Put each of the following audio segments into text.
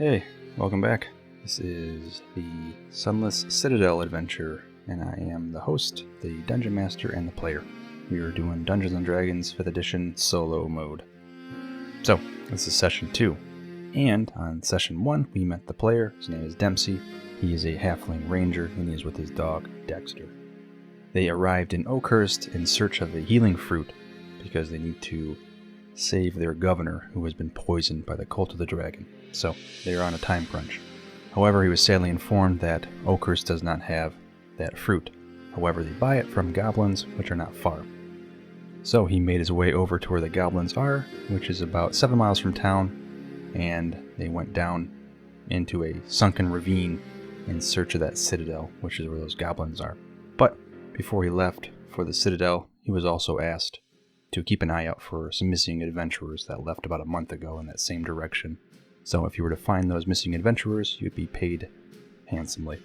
Hey, welcome back. This is the Sunless Citadel adventure, and I am the host, the Dungeon Master, and the player. We are doing Dungeons & Dragons 5th edition solo mode. So, this is session 2, and on session 1 we met the player. His name is Dempsey. He is a halfling ranger, and he is with his dog, Dexter. They arrived in Oakhurst in search of a healing fruit, because they need to save their governor, who has been poisoned by the cult of the dragon. So, they are on a time crunch. However, he was sadly informed that Oakhurst does not have that fruit. However, they buy it from goblins, which are not far. So he made his way over to where the goblins are, which is about 7 miles from town, and they went down into a sunken ravine in search of that citadel, which is where those goblins are. But before he left for the citadel, he was also asked to keep an eye out for some missing adventurers that left about a month ago in that same direction. So if you were to find those missing adventurers, you'd be paid handsomely.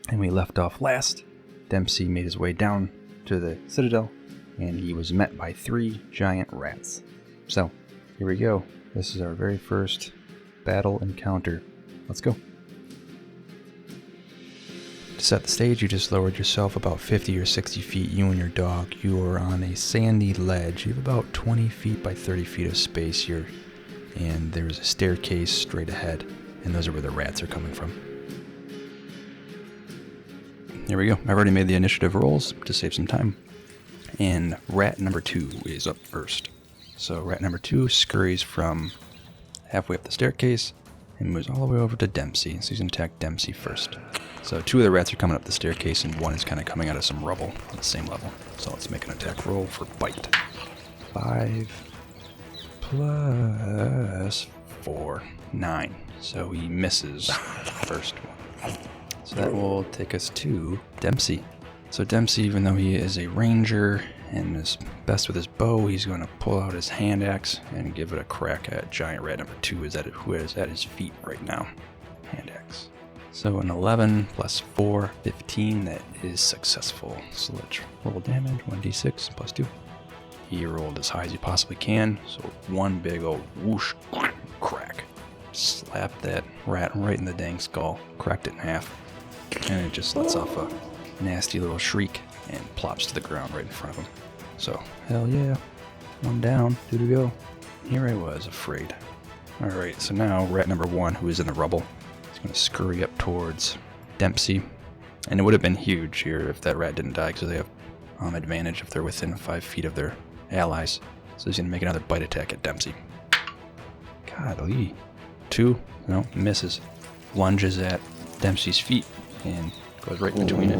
And we left off last. Dempsey made his way down to the citadel, and he was met by 3 giant rats. So, here we go. This is our very first battle encounter. Let's go. To set the stage, you just lowered yourself about 50 or 60 feet, you and your dog. You are on a sandy ledge. You have about 20 feet by 30 feet of space here. And there's a staircase straight ahead, and those are where the rats are coming from. Here we go. I've already made the initiative rolls to save some time. And rat number 2 is up first. So rat number 2 scurries from halfway up the staircase and moves all the way over to Dempsey. So he's going to attack Dempsey first. So 2 of the rats are coming up the staircase, and 1 is kind of coming out of some rubble on the same level. So let's make an attack roll for bite. 5 plus 4, 9. So he misses the first one. So that will take us to Dempsey. So Dempsey, even though he is a ranger and is best with his bow, he's going to pull out his hand axe and give it a crack at giant rat number 2, who is at his feet right now. Hand axe. So an 11 plus 4, 15, that is successful. So let's roll damage, 1d6 plus 2. He rolled as high as he possibly can, so 1 big old whoosh, crack. Slapped that rat right in the dang skull, cracked it in half, and it just lets off a nasty little shriek and plops to the ground right in front of him. So, hell yeah, 1 down, 2 to go. Here I was, afraid. Alright, so now rat number 1, who is in the rubble, is going to scurry up towards Dempsey, and it would have been huge here if that rat didn't die, because they have advantage if they're within 5 feet of their allies. So he's going to make another bite attack at Dempsey. Golly. 2, no, misses. Lunges at Dempsey's feet and goes right between it.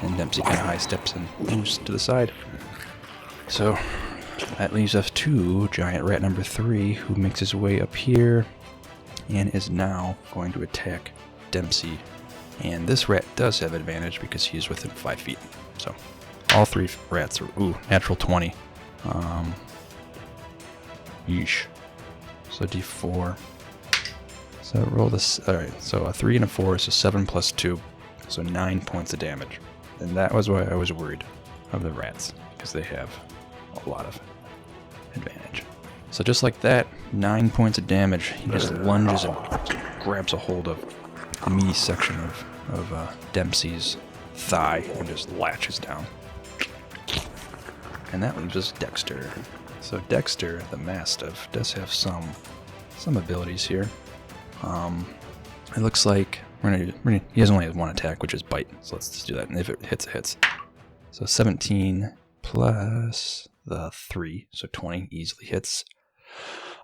And Dempsey kind of high steps and moves to the side. So that leaves us to giant rat number 3, who makes his way up here and is now going to attack Dempsey. And this rat does have advantage because he is within 5 feet. So all 3 rats are, natural 20. Yeesh. So d4. So roll this. Alright, so a 3 and a 4, so 7 plus 2. So 9 points of damage. And that was why I was worried of the rats, because they have a lot of advantage. So just like that, 9 points of damage. He just lunges and grabs a hold of the meaty section of Dempsey's thigh and just latches down. And that leaves us Dexter. So Dexter, the Mastiff, does have some abilities here. It looks like he has only 1 attack, which is bite. So let's just do that. And if it hits, it hits. So 17 plus the 3, so 20 easily hits.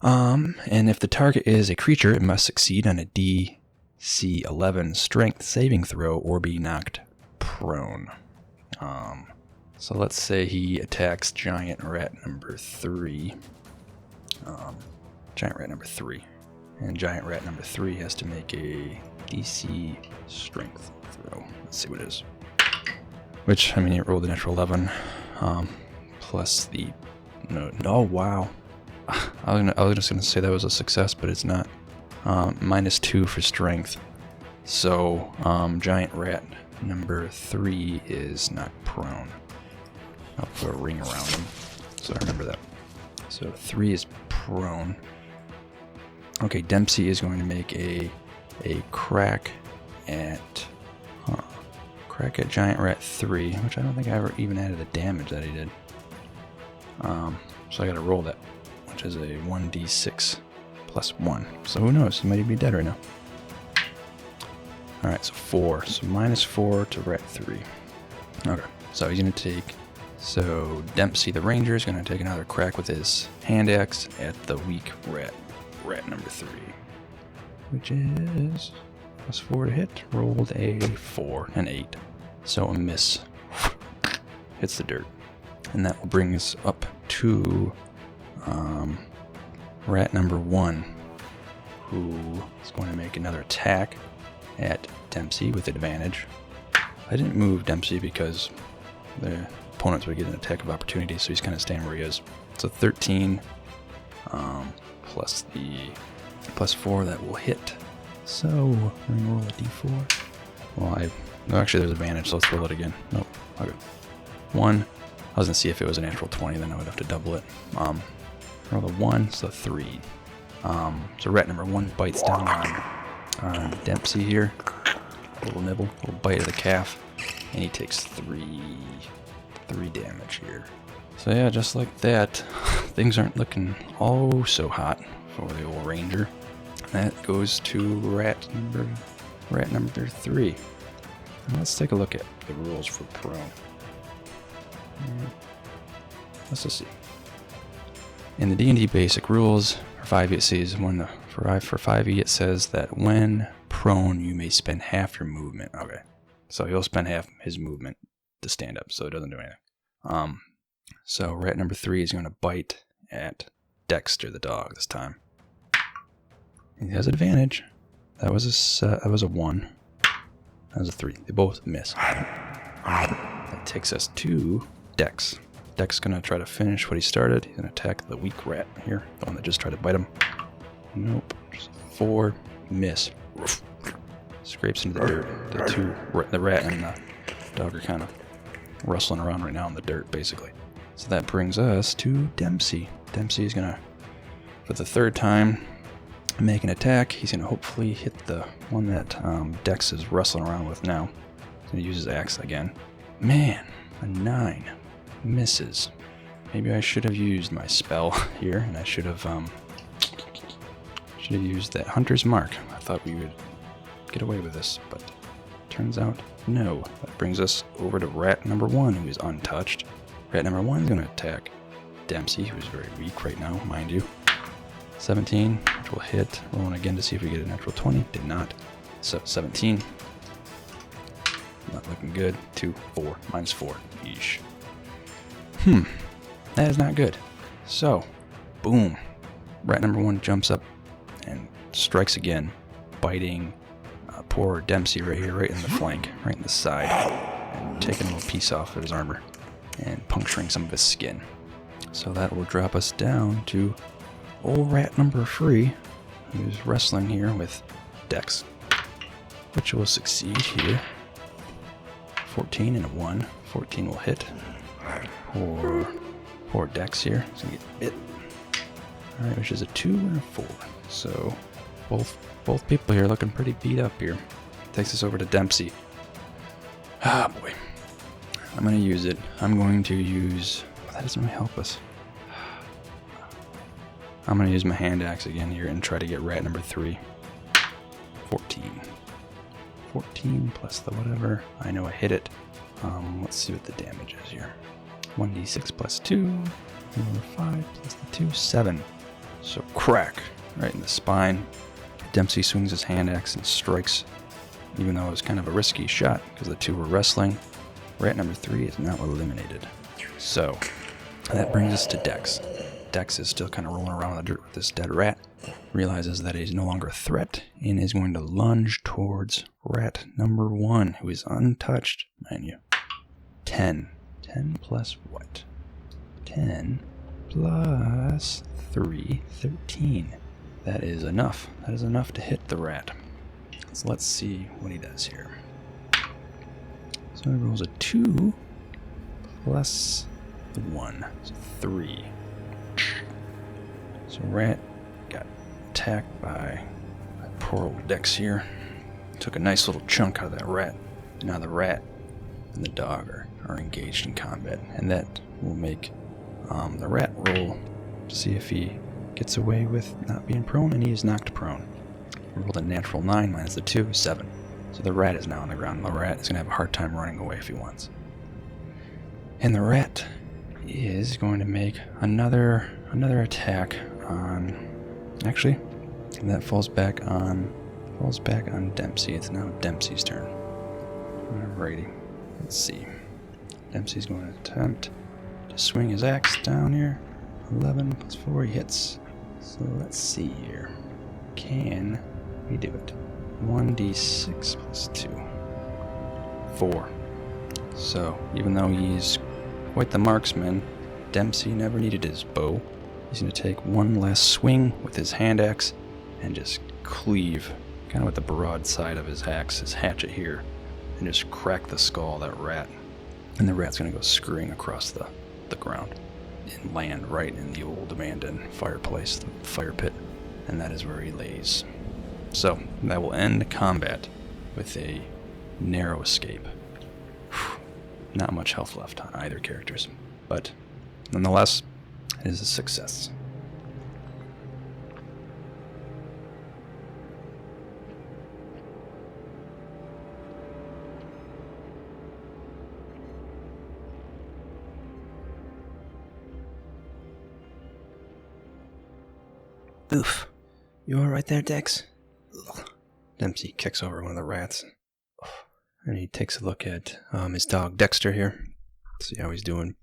And if the target is a creature, it must succeed on a DC 11 strength saving throw or be knocked prone. So let's say he attacks giant rat number 3. Giant rat number 3. And giant rat number 3 has to make a DC strength throw. Let's see what it is. Which, I mean, it rolled a natural 11. Plus the... No, wow. I was just going to say that was a success, but it's not. -2 for strength. So, giant rat number 3 is not prone. I'll put a ring around him, so I remember that. So 3 is prone. Okay, Dempsey is going to make a a crack at Giant Rat 3, which I don't think I ever even added the damage that he did. So I gotta roll that, which is a 1d6 plus 1. So who knows? He might even be dead right now. Alright, so 4. So -4 to Rat 3. Okay, so he's gonna take... So Dempsey the Ranger is gonna take another crack with his hand axe at the weak rat. Rat number 3. Which is +4 to hit. Rolled a 4 and 8. So a miss. Hits the dirt. And that will bring us up to rat number 1, who is going to make another attack at Dempsey with advantage. I didn't move Dempsey because the opponents would get an attack of opportunity, so he's kind of staying where he is. So 13 plus the +4, that will hit. So we're going to roll a d4. Well, no, actually there's advantage, so let's roll it again. Nope. Okay. 1. I was going to see if it was a natural 20, then I would have to double it. Roll a 1, so 3. So rat number 1 bites down on Dempsey here. A little nibble, a little bite of the calf, and he takes 3 damage here. So yeah, just like that, things aren't looking oh so hot for the old Ranger. That goes to rat number 3. And let's take a look at the rules for prone. Let's just see. In the D&D basic rules for 5e, it says for 5e it says that when prone you may spend half your movement. Okay, so he'll spend half his movement to stand up, so it doesn't do anything. So rat number 3 is going to bite at Dexter the dog this time. He has advantage. That was a 1. That was a 3. They both miss. That takes us to Dex. Dex is going to try to finish what he started. He's going to attack the weak rat here, the one that just tried to bite him. Nope. Just 4, miss. Scrapes into the dirt. The rat and the dog are kind of rustling around right now in the dirt, basically. So that brings us to Dempsey. Dempsey is going to, for the 3rd time, make an attack. He's going to hopefully hit the one that Dex is wrestling around with now. He's going to use his axe again. Man, a 9. Misses. Maybe I should have used my spell here, and I should have used that Hunter's Mark. I thought we would get away with this, but turns out no. That brings us over to rat number 1, who is untouched. Rat number 1 is going to attack Dempsey, who is very weak right now, mind you. 17, which will hit. Rolling again to see if we get a natural 20. Did not. So 17. Not looking good. 2, 4, -4. Yeesh. That is not good. So, boom. Rat number 1 jumps up and strikes again, biting poor Dempsey right here, right in the flank, right in the side, and taking a little piece off of his armor and puncturing some of his skin. So that will drop us down to old rat number 3, who's wrestling here with Dex, which will succeed here. 14 and a 1. 14 will hit. Poor Dex here. He's gonna get bit. Alright, which is a 2 and a 4. So both people here looking pretty beat up here. Takes us over to Dempsey. Ah boy. I'm gonna use it. I'm going to use, that doesn't really help us. I'm gonna use my hand axe again here and try to get rat number 3. 14. 14 plus the whatever. I know I hit it. Let's see what the damage is here. 1d6 plus 2. Number 5 plus the 2. 7. So crack right in the spine. Dempsey swings his hand axe and strikes, even though it was kind of a risky shot because the two were wrestling. Rat number 3 is now eliminated. So that brings us to Dex. Dex is still kind of rolling around in the dirt with this dead rat. Realizes that he's no longer a threat and is going to lunge towards rat number 1, who is untouched, mind you. 10. 10 plus what? 10 plus 3, 13. That is enough. That is enough to hit the rat. So let's see what he does here. So he rolls a 2 plus the 1. So 3. So rat got attacked by a Poor old Dex here. Took a nice little chunk out of that rat. Now the rat and the dog are engaged in combat, and that will make the rat roll to see if he gets away with not being prone, and he is knocked prone. Rolled a natural 9 minus the 2, 7. So the rat is now on the ground. The rat is going to have a hard time running away if he wants. And the rat is going to make another attack on... Actually, that falls back on Dempsey. It's now Dempsey's turn. Alrighty. Let's see. Dempsey's going to attempt to swing his axe down here. 11 plus 4, he hits. So let's see here. Can we do it? 1d6 plus 2. 4. So, even though he's quite the marksman, Dempsey never needed his bow. He's going to take one last swing with his hand axe and just cleave, kind of with the broad side of his axe, his hatchet here, and just crack the skull of that rat. And the rat's going to go scurrying across the ground and land right in the old abandoned fireplace, the fire pit, and that is where he lays. So, that will end combat with a narrow escape. Not much health left on either characters, but nonetheless, it is a success. Oof. You alright there, Dex? Ugh. Dempsey kicks over one of the rats. And he takes a look at his dog Dexter here. See how he's doing.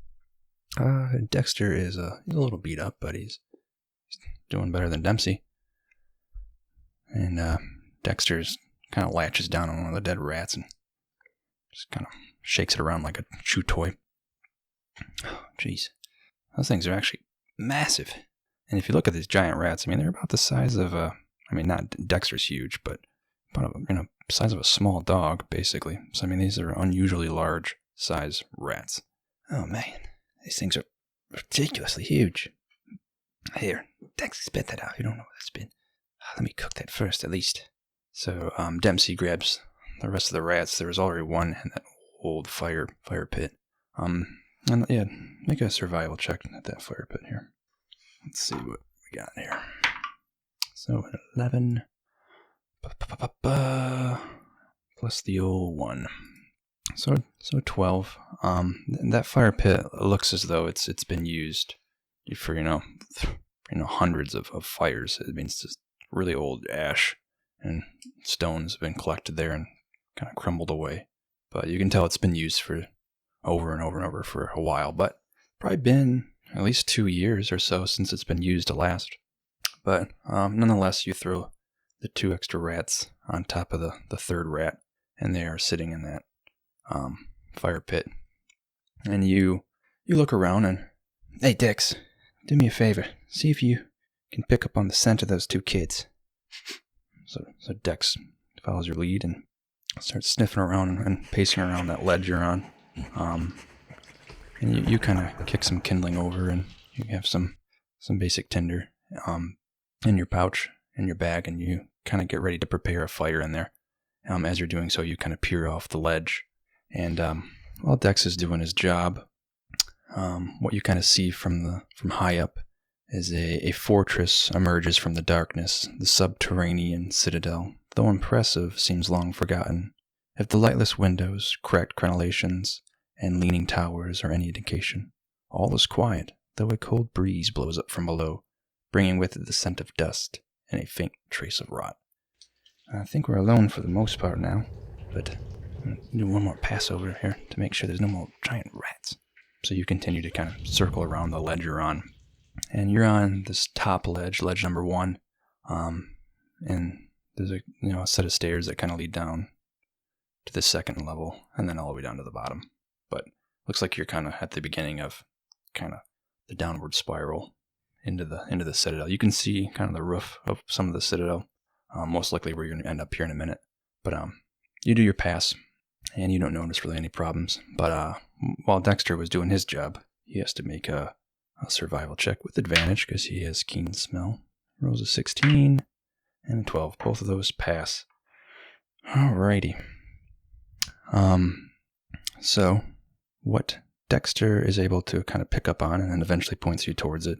Dexter is he's a little beat up, but he's doing better than Dempsey. And Dexter's kind of latches down on one of the dead rats and just kind of shakes it around like a chew toy. Oh, jeez. Those things are actually massive. And if you look at these giant rats, I mean, they're about the size of not Dexter's huge, but about size of a small dog, basically. So, I mean, these are unusually large size rats. Oh, man. These things are ridiculously huge. Here, Dex, spit that out. You don't know what that's been. Let me cook that first, at least. So, Dempsey grabs the rest of the rats. There was already one in that old fire pit. And yeah, make a survival check at that fire pit here. Let's see what we got here. So, 11... plus the old 1. So 12. That fire pit looks as though it's been used for hundreds of fires. It means just really old ash and stones have been collected there and kind of crumbled away. But you can tell it's been used for over and over and over for a while. But probably been at least 2 years or so since it's been used to last. But nonetheless, you throw the 2 extra rats on top of the third rat, and they are sitting in that fire pit. And you look around and, hey, Dex, do me a favor. See if you can pick up on the scent of those 2 kids. So Dex follows your lead and starts sniffing around and pacing around that ledge you're on. And you kind of kick some kindling over, and you have some basic tinder in your pouch, in your bag, and you kind of get ready to prepare a fire in there. As you're doing so, you kind of peer off the ledge. And while Dex is doing his job, what you kind of see from high up is a fortress emerges from the darkness. The subterranean citadel, though impressive, seems long forgotten. If the lightless windows, cracked crenellations, and leaning towers are any indication, all is quiet, though a cold breeze blows up from below, bringing with it the scent of dust and a faint trace of rot. I think we're alone for the most part now, but I'm going to do one more pass over here to make sure there's no more giant rats. So you continue to kind of circle around the ledge you're on. And you're on this top ledge number 1, and there's a set of stairs that kind of lead down to the second level, and then all the way down to the bottom. But looks like you're kind of at the beginning of kind of the downward spiral into the citadel. You can see kind of the roof of some of the citadel, most likely where you're going to end up here in a minute. But you do your pass, and you don't notice really any problems. But while Dexter was doing his job, he has to make a survival check with advantage because he has keen smell. Rolls a 16, and a 12. Both of those pass. Alrighty. So what Dexter is able to kind of pick up on and then eventually points you towards it.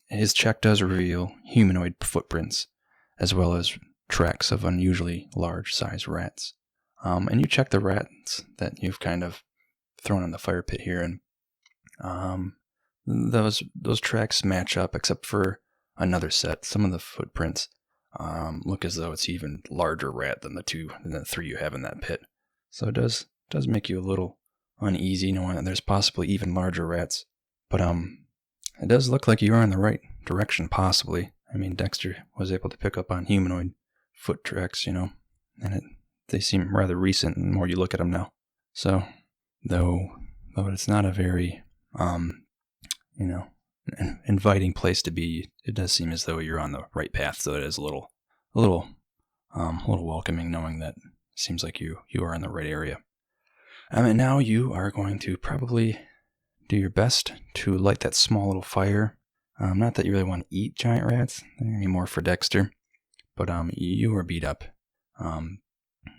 His check does reveal humanoid footprints as well as tracks of unusually large-sized rats. And you check the rats that you've kind of thrown in the fire pit here, and those tracks match up except for another set. Some of the footprints look as though it's even larger rat than the three you have in that pit. So it does make you a little uneasy knowing that there's possibly even larger rats. But it does look like you are in the right direction, possibly. I mean, Dexter was able to pick up on humanoid foot tracks, and they seem rather recent the more you look at them now. So, though it's not a very, inviting place to be, it does seem as though you're on the right path. So it is a little welcoming, knowing that it seems like you are in the right area. And now you are going to probably do your best to light that small little fire. Not that you really want to eat giant rats. They're going to be more for Dexter. But you were beat up.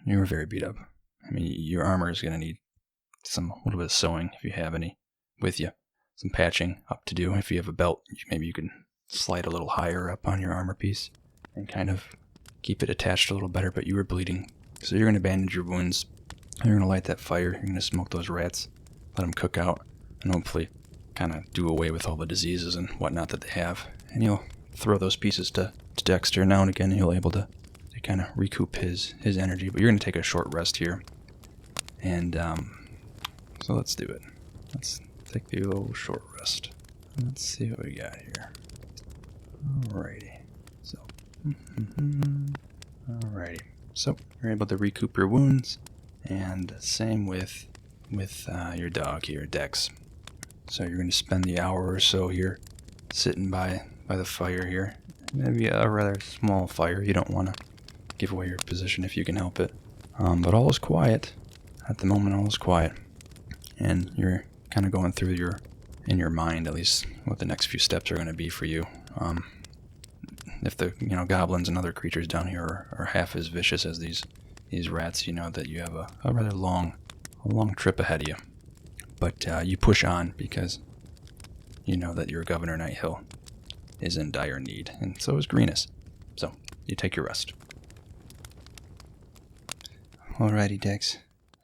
You were very beat up. I mean, your armor is going to need a little bit of sewing if you have any with you. Some patching up to do. If you have a belt, maybe you can slide a little higher up on your armor piece and kind of keep it attached a little better. But you were bleeding. So you're going to bandage your wounds. You're going to light that fire. You're going to smoke those rats. Let them cook out. And hopefully kind of do away with all the diseases and whatnot that they have. And you'll throw those pieces to Dexter now and again, and he'll be able to kind of recoup his energy. But you're going to take a short rest here. And so let's do it. Let's take the old short rest. Let's see what we got here. Alrighty. Alrighty. So you're able to recoup your wounds. And same with your dog here, Dex. So you're going to spend the hour or so here sitting by the fire here. Maybe a rather small fire. You don't want to give away your position if you can help it. But all is quiet. At the moment, all is quiet. And you're kind of going through in your mind, at least, what the next few steps are going to be for you. If the goblins and other creatures down here are half as vicious as these rats, you know that you have a rather long trip ahead of you. But you push on because you know that your Governor Nighthill is in dire need, and so is Greenus. So you take your rest. Alrighty, Dex.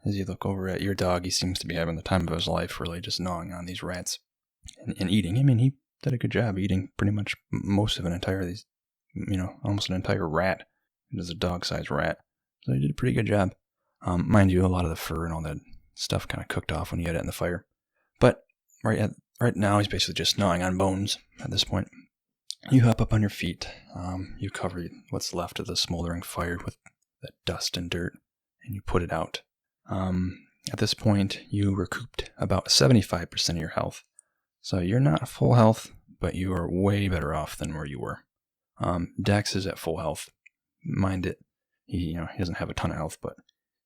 As you look over at your dog, he seems to be having the time of his life, really just gnawing on these rats and eating. I mean, he did a good job eating pretty much most of almost an entire rat. It is a dog-sized rat. So he did a pretty good job. Mind you, a lot of the fur and all that stuff kind of cooked off when you had it in the fire. But right now, he's basically just gnawing on bones at this point. You hop up on your feet. You cover what's left of the smoldering fire with that dust and dirt, and you put it out. At this point, you recouped about 75% of your health. So you're not full health, but you are way better off than where you were. Dex is at full health. Mind it, he doesn't have a ton of health, but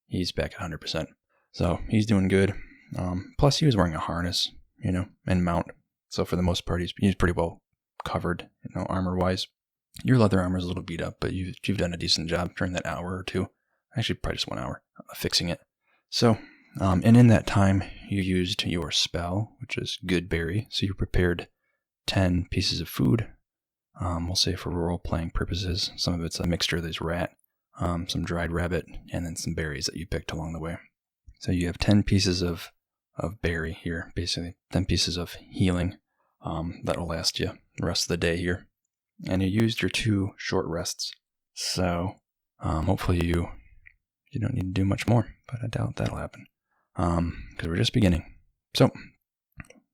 he's back at 100%. So he's doing good. Plus he was wearing a harness, and mount. So for the most part, he's pretty well covered, armor-wise. Your leather armor is a little beat up, but you've done a decent job during that hour or two. Actually, probably just 1 hour, fixing it. So, and in that time, you used your spell, which is Good Berry. So you prepared 10 pieces of food. We'll say for role-playing purposes. Some of it's a mixture of this rat, some dried rabbit, and then some berries that you picked along the way. So you have 10 pieces of berry here, basically 10 pieces of healing that will last you the rest of the day here. And you used your 2 short rests. So hopefully you don't need to do much more, but I doubt that'll happen because we're just beginning. So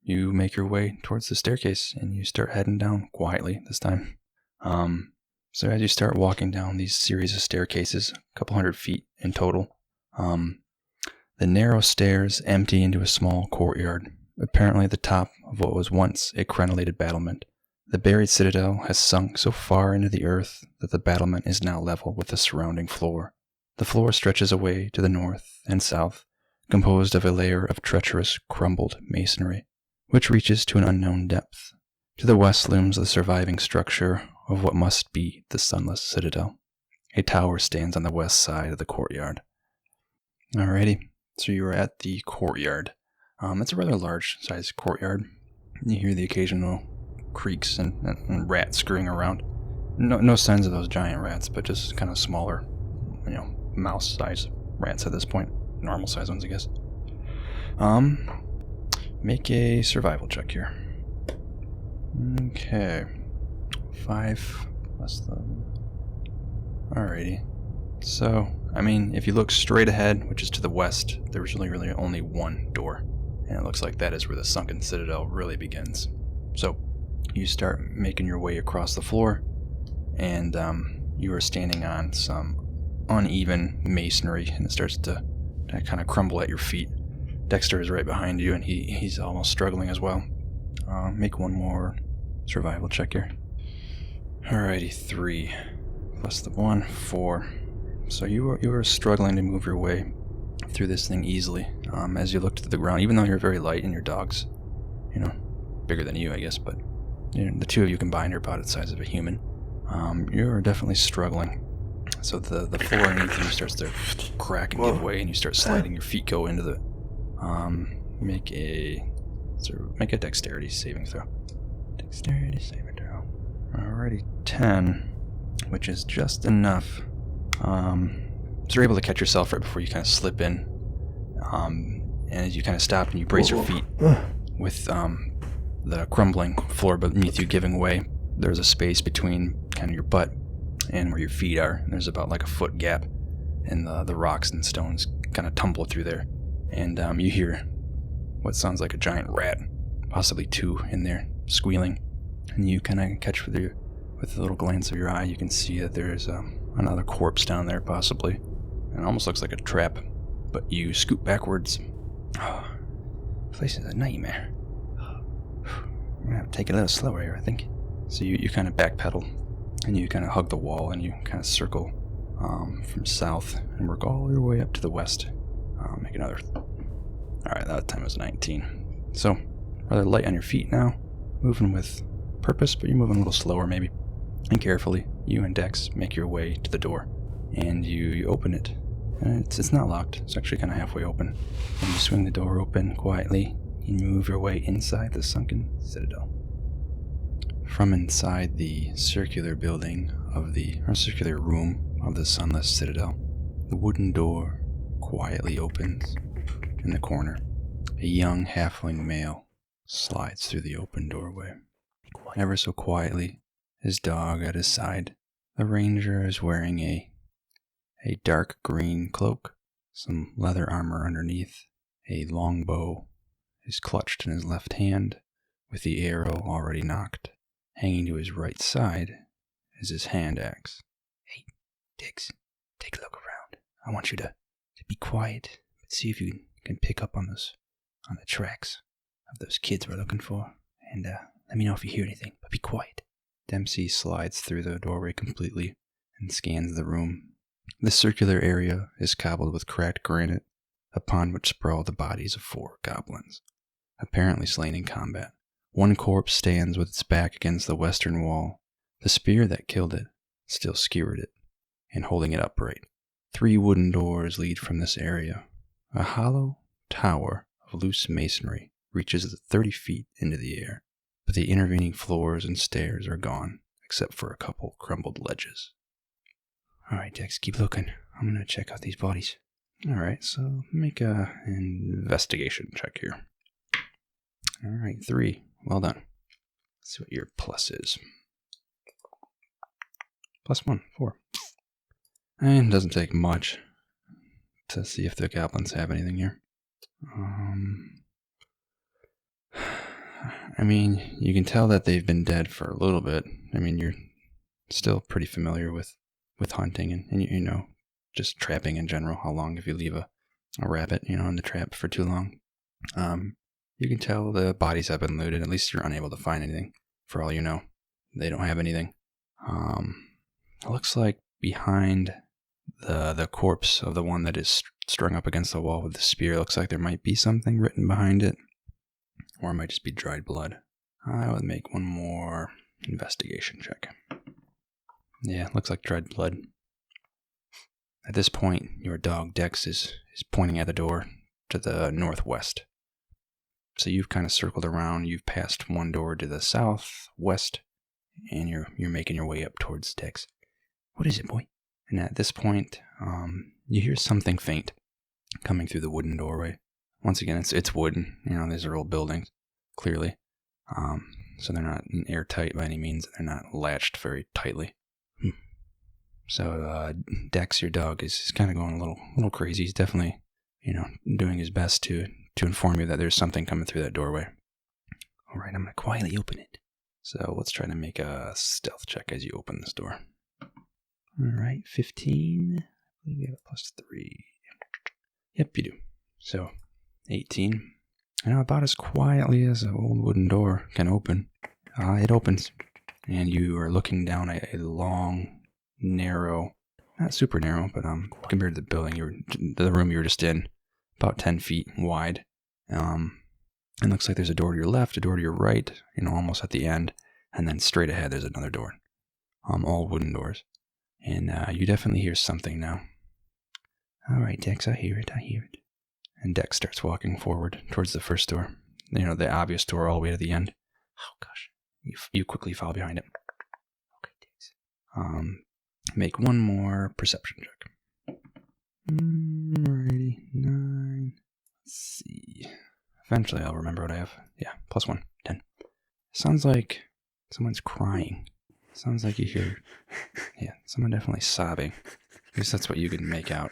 you make your way towards the staircase and you start heading down quietly this time. So as you start walking down these series of staircases, a couple 100 feet in total, the narrow stairs empty into a small courtyard, apparently at the top of what was once a crenellated battlement. The buried citadel has sunk so far into the earth that the battlement is now level with the surrounding floor. The floor stretches away to the north and south, composed of a layer of treacherous, crumbled masonry, which reaches to an unknown depth. To the west looms the surviving structure, of what must be the Sunless Citadel. A tower stands on the west side of the courtyard. Alrighty, so you are at the courtyard. It's a rather large-sized courtyard. You hear the occasional creaks and rats scurrying around. No signs of those giant rats, but just kind of smaller, mouse-sized rats at this point. Normal-sized ones, I guess. Make a survival check here. Okay. 5 less than... Alrighty. So, if you look straight ahead, which is to the west, there's really only one door. And it looks like that is where the sunken citadel really begins. So, you start making your way across the floor, and you are standing on some uneven masonry, and it starts to kind of crumble at your feet. Dexter is right behind you, and he's almost struggling as well. Make one more survival check here. Alrighty, 3 plus the 1, 4. So you are struggling to move your way through this thing easily. As you look to the ground, even though you're very light and your dog's, bigger than you, I guess, but the two of you combined are about the size of a human. You're definitely struggling. So the floor underneath you starts to crack and give way, and you start sliding. Your feet go into the. Make a dexterity saving throw. Dexterity saving throw. Alrighty, 10, which is just enough. So you're able to catch yourself right before you kind of slip in. And as you kind of stop and you brace your feet with the crumbling floor beneath you giving way, there's a space between kind of your butt and where your feet are. There's about like a foot gap, and the rocks and stones kind of tumble through there. And you hear what sounds like a giant rat, possibly 2 in there, squealing. And you kind of catch with a little glance of your eye, you can see that there's another corpse down there, possibly. And it almost looks like a trap. But you scoot backwards. Oh, this place is a nightmare. I'm going to have to take it a little slower here, I think. So you kind of backpedal, and you kind of hug the wall, and you kind of circle from south and work all your way up to the west. Make another. Alright, that time was 19. So, rather light on your feet now. Moving with purpose, but you're moving a little slower maybe. And carefully, you and Dex make your way to the door. And you open it. And it's not locked. It's actually kind of halfway open. And you swing the door open quietly, and you move your way inside the sunken citadel. From inside the circular building circular room of the Sunless Citadel, the wooden door quietly opens. In the corner, a young halfling male slides through the open doorway. Ever so quietly, his dog at his side. The ranger is wearing a dark green cloak, some leather armor underneath. A long bow is clutched in his left hand, with the arrow already nocked. Hanging to his right side is his hand axe. Hey, Diggs, take a look around. I want you to be quiet, but see if you can pick up on the tracks of those kids we're looking for, and let me know if you hear anything, but be quiet. Dempsey slides through the doorway completely and scans the room. This circular area is cobbled with cracked granite, upon which sprawl the bodies of 4 goblins, apparently slain in combat. One corpse stands with its back against the western wall. The spear that killed it still skewered it, and holding it upright. 3 wooden doors lead from this area. A hollow tower of loose masonry reaches 30 feet into the air, but the intervening floors and stairs are gone, except for a couple crumbled ledges. Alright, Dex, keep looking. I'm going to check out these bodies. Alright, so make a investigation check here. Alright, 3. Well done. Let's see what your plus is. +1, 4. And it doesn't take much to see if the goblins have anything here. You can tell that they've been dead for a little bit. You're still pretty familiar with hunting and just trapping in general. How long if you leave a rabbit, in the trap for too long. You can tell the bodies have been looted. At least you're unable to find anything. For all you know, they don't have anything. It looks like behind the corpse of the one that is strung up against the wall with the spear, looks like there might be something written behind it. Or it might just be dried blood. I would make one more investigation check. Yeah, looks like dried blood. At this point, your dog Dex is pointing at the door to the northwest. So you've kind of circled around. You've passed one door to the southwest, and you're making your way up towards Dex. What is it, boy? And at this point, you hear something faint coming through the wooden doorway. Once again, it's wooden. These are old buildings, clearly. So they're not airtight by any means. They're not latched very tightly. So Dex, your dog, is kind of going a little crazy. He's definitely, doing his best to inform you that there's something coming through that doorway. All right, I'm going to quietly open it. So let's try to make a stealth check as you open this door. All right, 15. I believe we have a +3. Yep, you do. So 18. About as quietly as an old wooden door can open. It opens, and you are looking down a long, narrow, not super narrow, but compared to the building, the room you were just in, about 10 feet wide. It looks like there's a door to your left, a door to your right, almost at the end, and then straight ahead there's another door. All wooden doors. And you definitely hear something now. All right, Dex, I hear it. And Dex starts walking forward towards the first door. The obvious door all the way to the end. Oh, gosh. You quickly follow behind it. Okay, Dex. Make one more perception check. Alrighty, 9. Let's see. Eventually I'll remember what I have. Yeah, +1, 10. Sounds like someone's crying. Sounds like you hear, someone definitely sobbing. At least that's what you can make out.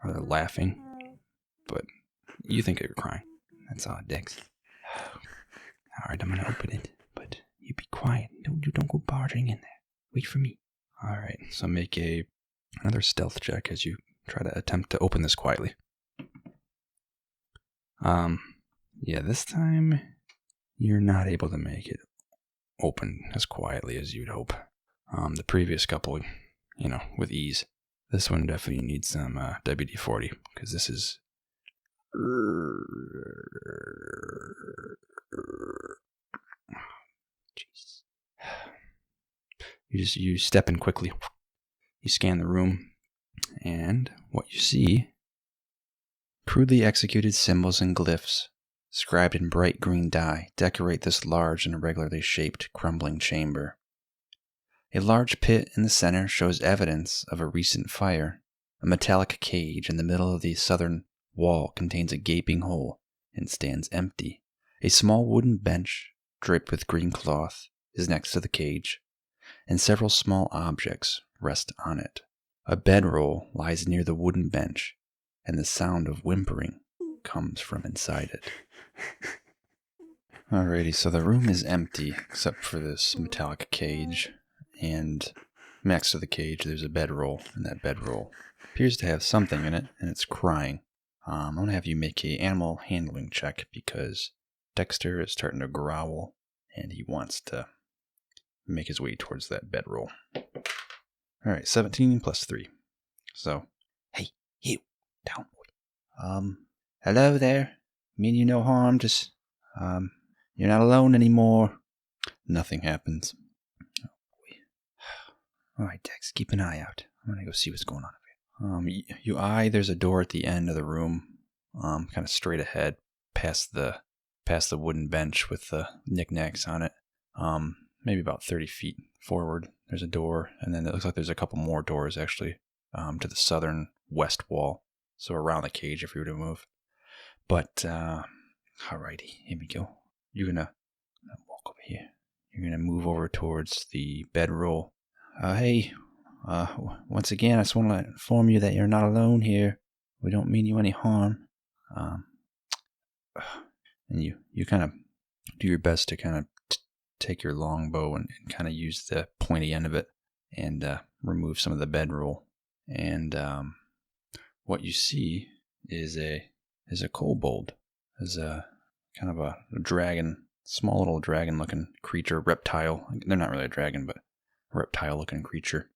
Or they're laughing. But you think they're crying. That's odd, Dex. Alright, I'm going to open it. But you be quiet. You don't go barging in there. Wait for me. Alright, so make another stealth check as you try to attempt to open this quietly. This time you're not able to make it open as quietly as you'd hope. The previous couple, with ease. This one definitely needs some WD-40, because this is... Jeez. You step in quickly. You scan the room, and what you see... crudely executed symbols and glyphs, scribed in bright green dye, decorate this large and irregularly shaped, crumbling chamber. A large pit in the center shows evidence of a recent fire. A metallic cage in the middle of the southern wall contains a gaping hole and stands empty. A small wooden bench, draped with green cloth, is next to the cage, and several small objects rest on it. A bedroll lies near the wooden bench, and the sound of whimpering comes from inside it. Alrighty, so the room is empty, except for this metallic cage, and next to the cage there's a bedroll, and that bedroll appears to have something in it, and it's crying. I'm going to have you make an animal handling check, because Dexter is starting to growl, and he wants to make his way towards that bedroll. Alright, 17 plus 3. So, hey, you, down, boy. Hello there. Mean you no harm, just, you're not alone anymore. Nothing happens. Oh, boy. Alright, Dex, keep an eye out. I'm gonna go see what's going on over here. You eye, there's a door at the end of the room, kind of straight ahead, past the wooden bench with the knickknacks on it. Maybe about 30 feet forward, there's a door, and then it looks like there's a couple more doors, actually, to the southern west wall. So around the cage if you were to move. But, alrighty, here we go. You're gonna walk over here. You're gonna move over towards the bedroll. Hey, once again, I just want to inform you that you're not alone here. We don't mean you any harm. And you kind of do your best to kind of take your longbow and kind of use the pointy end of it and remove some of the bedroll. And what you see is a kobold, is a kind of a dragon, small little dragon-looking creature, reptile. They're not really a dragon, but a reptile-looking creature.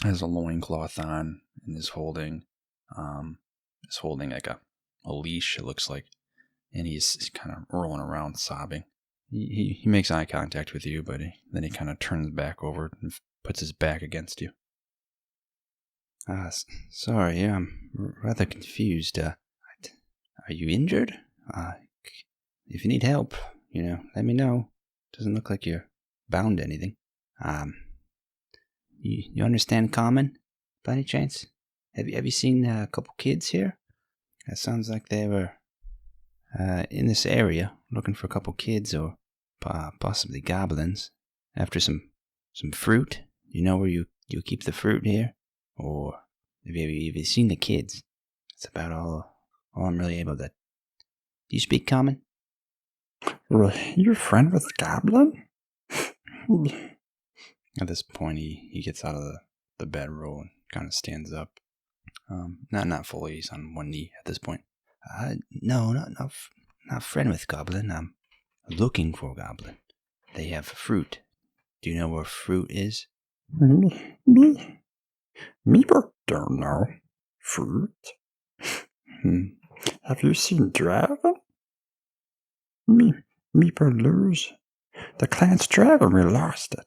Has a loincloth on and is holding like a leash, it looks like, and he's kind of rolling around, sobbing. He makes eye contact with you, but then he kind of turns back over and puts his back against you. Sorry, I'm rather confused. Are you injured? If you need help, let me know. Doesn't look like you're bound to anything. You understand common, by any chance? Have you seen a couple kids here? That sounds like they were in this area looking for a couple kids or possibly goblins after some fruit. You know where you keep the fruit here? Or have you seen the kids? That's about all I'm really able to... Do you speak common? Well, you're a friend with Goblin? At this point, he gets out of the bedroll and kind of stands up. Not fully. He's on one knee at this point. No, not friend with Goblin. I'm looking for Goblin. They have fruit. Do you know where fruit is? Me don't know. Fruit? Have you seen Dragon? Me lose. The clan's dragon, we lost it.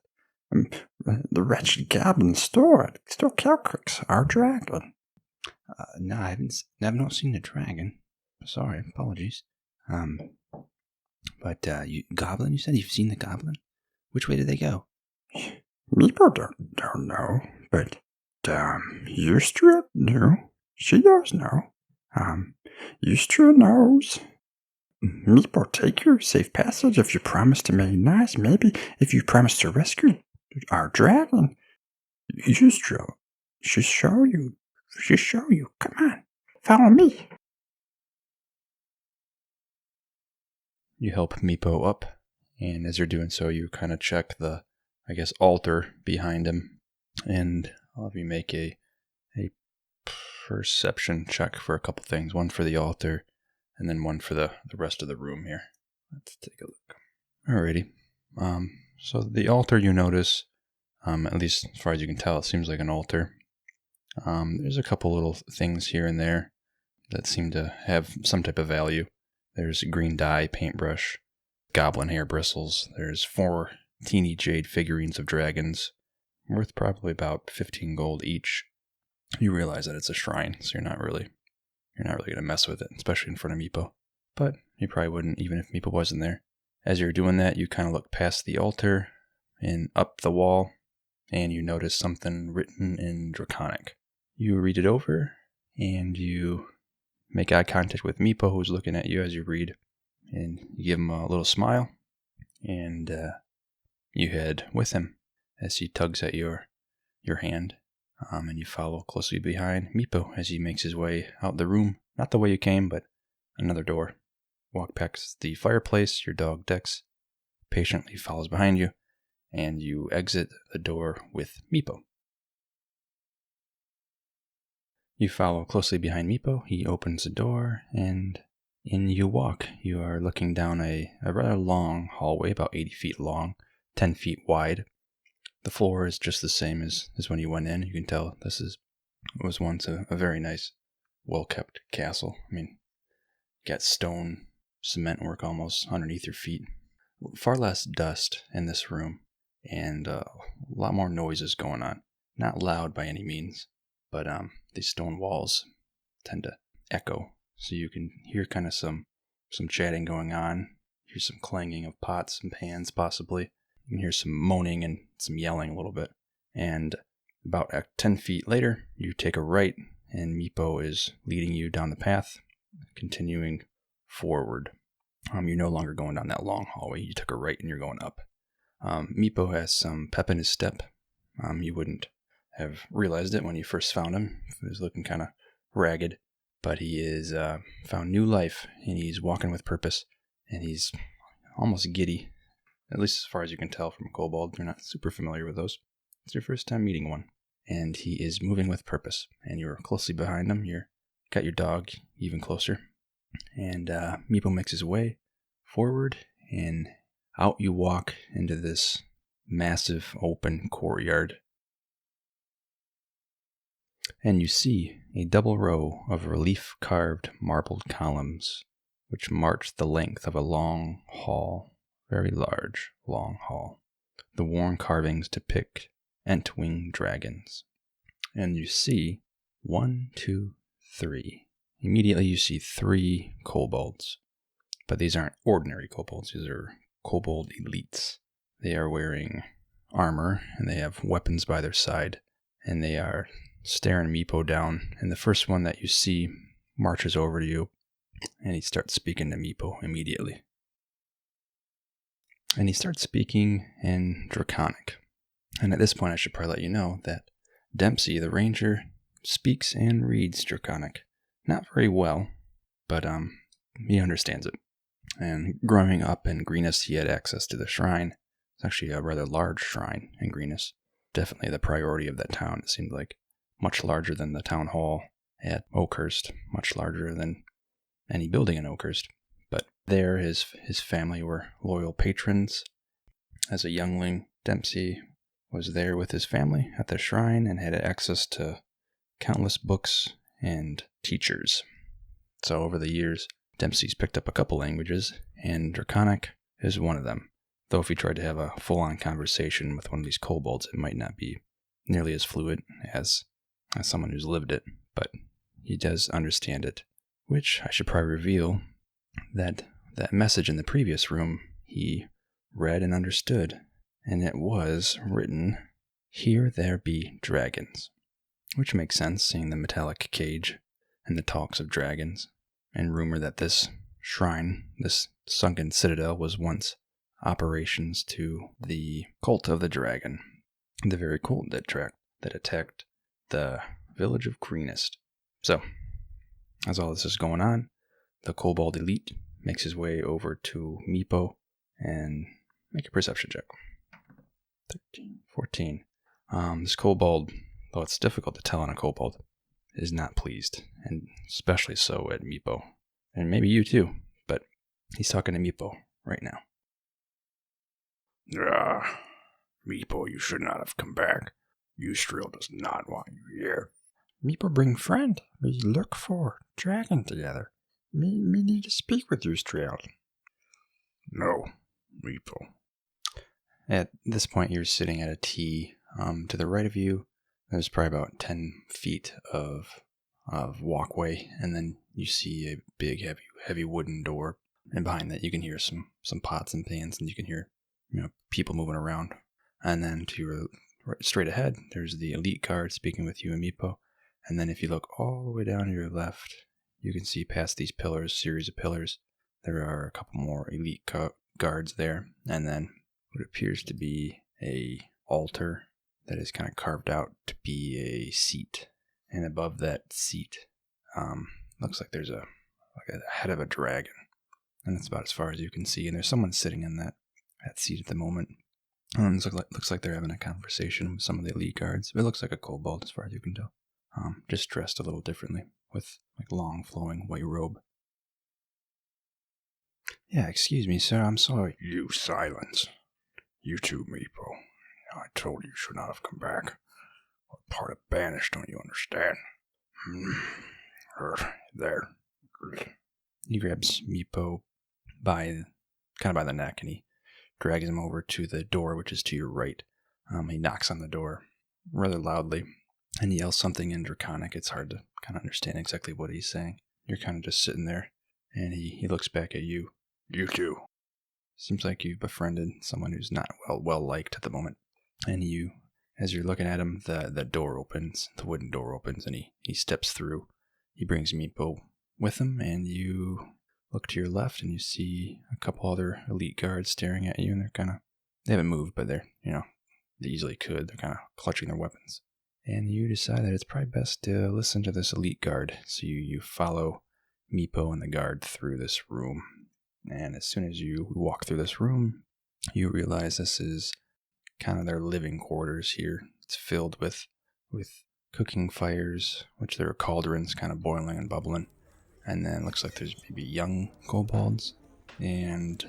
The wretched goblin stole it. Still Calcrix, our dragon. No, I've not seen the dragon. Sorry, apologies. But goblin, you said you've seen the goblin? Which way did they go? Meepo don't know, but Eustra knew. She does know. Eustra knows. Meepo, take your safe passage if you promise to make nice. Maybe if you promise to rescue our dragon. Eustra, she'll show you. Come on, follow me. You help Meepo up, and as you're doing so, you kind of check the, altar behind him, and I'll have you make a perception check for a couple things. One for the altar, and then one for the rest of the room here. Let's take a look. Alrighty. So the altar, you notice, at least as far as you can tell, it seems like an altar. There's a couple little things here and there that seem to have some type of value. There's green dye, paintbrush, goblin hair bristles. There's 4 teeny jade figurines of dragons, worth probably about 15 gold each. You realize that it's a shrine, so you're not really going to mess with it, especially in front of Meepo. But you probably wouldn't, even if Meepo wasn't there. As you're doing that, you kind of look past the altar and up the wall, and you notice something written in Draconic. You read it over, and you make eye contact with Meepo, who's looking at you as you read, and you give him a little smile, and you head with him as he tugs at your hand, and you follow closely behind Meepo as he makes his way out the room, not the way you came, but another door. Walk past the fireplace, your dog Dex patiently follows behind you, and you exit the door with Meepo. You follow closely behind Meepo. He opens the door, and in you walk. You are looking down a rather long hallway, about 80 feet long, 10 feet wide. The floor is just the same as when you went in. You can tell was once a very nice, well-kept castle. I mean, got stone, cement work almost underneath your feet. Far less dust in this room, and a lot more noises going on. Not loud by any means, but these stone walls tend to echo, so you can hear kind of some chatting going on. Hear some clanging of pots and pans, possibly. You can hear some moaning and some yelling a little bit. And about 10 feet later, you take a right, and Meepo is leading you down the path, continuing forward. You're no longer going down that long hallway. You took a right, and you're going up. Meepo has some pep in his step. You wouldn't have realized it when you first found him. He was looking kind of ragged, but he is found new life, and he's walking with purpose, and he's almost giddy, at least as far as you can tell from a kobold. You're not super familiar with those. It's your first time meeting one, and he is moving with purpose, and you're closely behind him. You're got your dog even closer, and Meepo makes his way forward, and out you walk into this massive open courtyard. And you see a double row of relief-carved marbled columns, which march the length of a long hall, very large, long hall. The worn carvings depict Entwing dragons. And you see 1, 2, 3. Immediately you see 3 kobolds. But these aren't ordinary kobolds. These are kobold elites. They are wearing armor, and they have weapons by their side. And they are staring Meepo down. And the first one that you see marches over to you, and he starts speaking to Meepo immediately. And he starts speaking in Draconic. And at this point, I should probably let you know that Dempsey, the ranger, speaks and reads Draconic. Not very well, but he understands it. And growing up in Greenest, he had access to the shrine. It's actually a rather large shrine in Greenest. Definitely the priority of that town, it seemed like. Much larger than the town hall at Oakhurst. Much larger than any building in Oakhurst. But there, his family were loyal patrons. As a youngling, Dempsey was there with his family at the shrine and had access to countless books and teachers. So over the years, Dempsey's picked up a couple languages, and Draconic is one of them. Though if he tried to have a full-on conversation with one of these kobolds, it might not be nearly as fluid as someone who's lived it, but he does understand it, which I should probably reveal that message in the previous room he read and understood, and it was written, "Here there be dragons," which makes sense, seeing the metallic cage and the talks of dragons, and rumor that this shrine, this sunken citadel, was once operations to the cult of the dragon, the very cult that attacked the village of Greenest. So, as all this is going on, the kobold elite makes his way over to Meepo and make a perception check. 13, 14. This kobold, though it's difficult to tell on a kobold, is not pleased, and especially so at Meepo. And maybe you too, but he's talking to Meepo right now. Meepo, you should not have come back. Eustriel does not want you here. Meepo bring friend. We look for dragon together. Me need to speak with Eustriel. No, Meepo. At this point, you're sitting at a T. To the right of you, there's probably about 10 feet of walkway, and then you see a big, heavy wooden door. And behind that, you can hear some pots and pans, and you can hear people moving around. And then to your straight ahead, there's the elite guard speaking with you and Meepo. And then if you look all the way down to your left, you can see past these pillars, series of pillars, there are a couple more elite guards there. And then what appears to be a altar that is kind of carved out to be a seat. And above that seat, looks like there's a head of a dragon. And that's about as far as you can see. And there's someone sitting in that seat at the moment. Looks like they're having a conversation with some of the elite guards. It looks like a kobold as far as you can tell. Just dressed a little differently with like long flowing white robe. Yeah, excuse me, sir, I'm sorry. You silence. You too, Meepo. I told you should not have come back. What part of banished don't you understand? There. He grabs Meepo by the neck, and he drags him over to the door, which is to your right. He knocks on the door rather loudly, and he yells something in Draconic. It's hard to kind of understand exactly what he's saying. You're kind of just sitting there, and he looks back at you. You too. Seems like you've befriended someone who's not well liked at the moment. And you, as you're looking at him, the door opens, the wooden door opens, and he steps through. He brings Meepo with him, and you look to your left, and you see a couple other elite guards staring at you, and they haven't moved, but they easily could. They're kind of clutching their weapons. And you decide that it's probably best to listen to this elite guard. So you follow Meepo and the guard through this room. And as soon as you walk through this room, you realize this is kind of their living quarters here. It's filled with cooking fires, which there are cauldrons kind of boiling and bubbling. And then it looks like there's maybe young kobolds and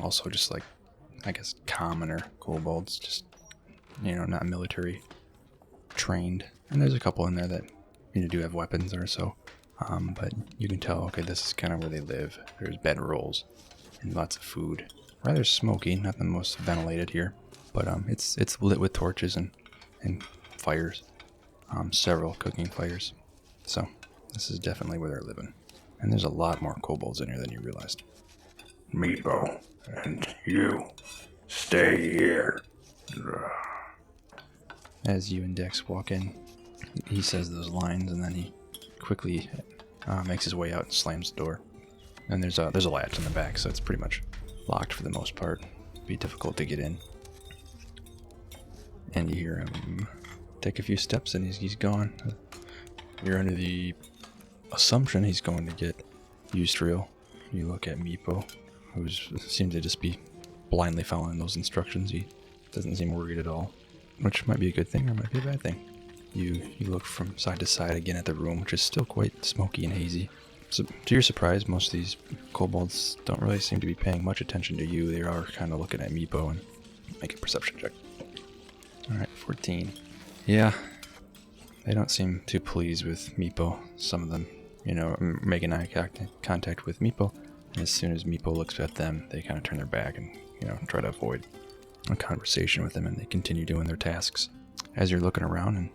also just like, I guess, commoner kobolds, just, not military trained. And there's a couple in there that, do have weapons or so. But you can tell, okay, this is kind of where they live. There's bedrolls and lots of food. Rather smoky, not the most ventilated here. But it's lit with torches and and fires, several cooking fires. So this is definitely where they're living. And there's a lot more kobolds in here than you realized. Meepo, and you, stay here. As you and Dex walk in, he says those lines, and then he quickly makes his way out and slams the door. And there's a latch in the back, so it's pretty much locked for the most part. It'd be difficult to get in. And you hear him take a few steps, and he's gone. You're under the assumption he's going to get Eustriel. You look at Meepo, who seems to just be blindly following those instructions. He doesn't seem worried at all, which might be a good thing or might be a bad thing. You look from side to side again at the room, which is still quite smoky and hazy. So, to your surprise, most of these kobolds don't really seem to be paying much attention to you. They are kind of looking at Meepo and make a perception check. Alright, 14. Yeah, they don't seem too pleased with Meepo. Some of them, making eye contact with Meepo. And as soon as Meepo looks at them, they kind of turn their back and, try to avoid a conversation with him, and they continue doing their tasks. As you're looking around and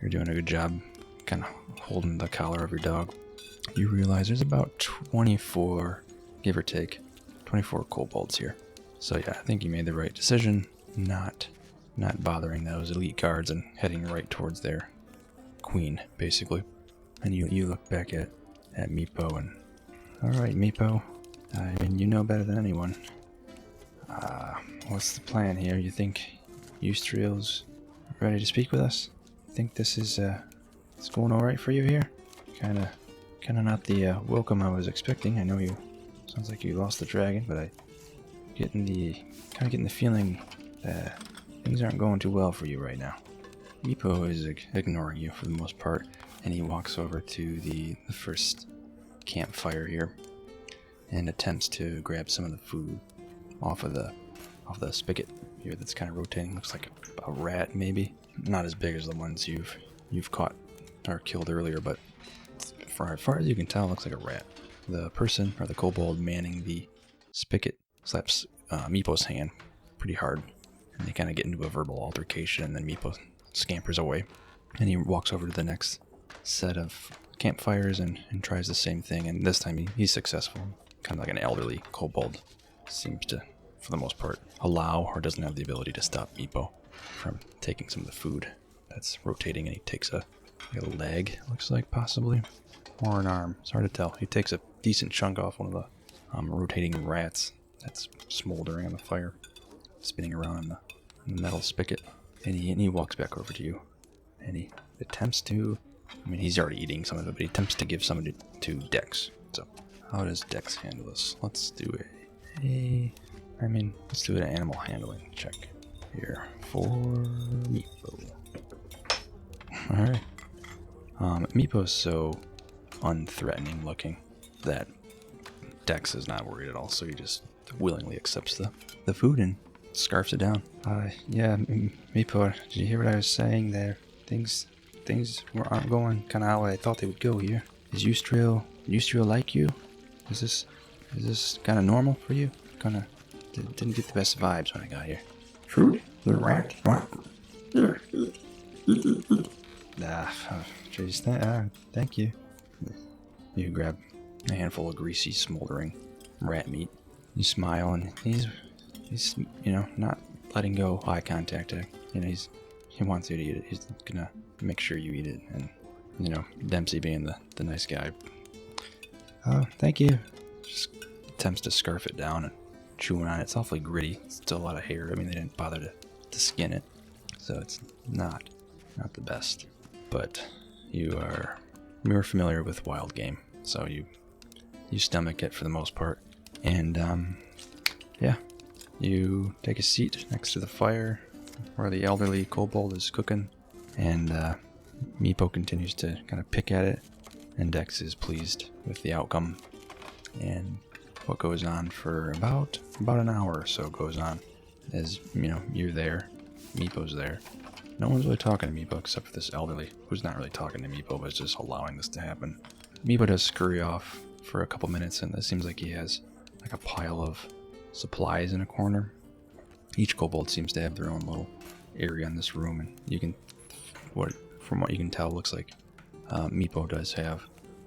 you're doing a good job kind of holding the collar of your dog, you realize there's about 24, give or take, 24 kobolds here. So yeah, I think you made the right decision not bothering those elite guards and heading right towards their queen, basically. And you look back at Meepo and, alright Meepo, I mean, you know better than anyone. What's the plan here? You think Eustriel's ready to speak with us? Think this is it's going alright for you here? Kinda not the welcome I was expecting. I know sounds like you lost the dragon, but I getting the feeling that things aren't going too well for you right now. Meepo is ignoring you for the most part, and he walks over to the first campfire here and attempts to grab some of the food off the spigot here that's kind of rotating. Looks like a rat, maybe. Not as big as the ones you've caught or killed earlier, but for as far as you can tell, it looks like a rat. The person, or the kobold manning the spigot, slaps Meepo's hand pretty hard, and they kind of get into a verbal altercation, and then Meepo scampers away. And he walks over to the next set of campfires and tries the same thing, and this time he's successful. Kind of like an elderly kobold. Seems to, for the most part, allow or doesn't have the ability to stop Meepo from taking some of the food that's rotating, and he takes a leg, looks like, possibly, or an arm. It's hard to tell. He takes a decent chunk off one of the rotating rats that's smoldering on the fire, spinning around in the metal spigot, and he walks back over to you, and he attempts to, he's already eating some of it, but he attempts to give some of it to Dex. So how does Dex handle this? Let's do let's do an animal handling check here for Meepo. Alright. Meepo's so unthreatening looking that Dex is not worried at all, so he just willingly accepts the food and scarfs it down. Yeah, Meepo, did you hear what I was saying there? Things aren't going kind of how I thought they would go here. Is Eustriel like you? Is this kind of normal for you? Didn't get the best vibes when I got here. Food? The rat? What? Here. Jeez, thank you. You grab a handful of greasy, smoldering rat meat. You smile, and he's not letting go eye contact. He wants you to eat it. He's gonna make sure you eat it, and Dempsey being the nice guy. Oh, thank you. Just attempts to scarf it down and chewing on it. It's awfully gritty. It's still a lot of hair. They didn't bother to skin it, so it's not the best. But you're familiar with wild game, so you stomach it for the most part. And you take a seat next to the fire where the elderly kobold is cooking, and Meepo continues to kind of pick at it, and Dex is pleased with the outcome. And what goes on for about an hour or so goes on, as you're there, Meepo's there. No one's really talking to Meepo except for this elderly, who's not really talking to Meepo, but is just allowing this to happen. Meepo does scurry off for a couple minutes, and it seems like he has like a pile of supplies in a corner. Each kobold seems to have their own little area in this room, and you can, from what you can tell, looks like Meepo does have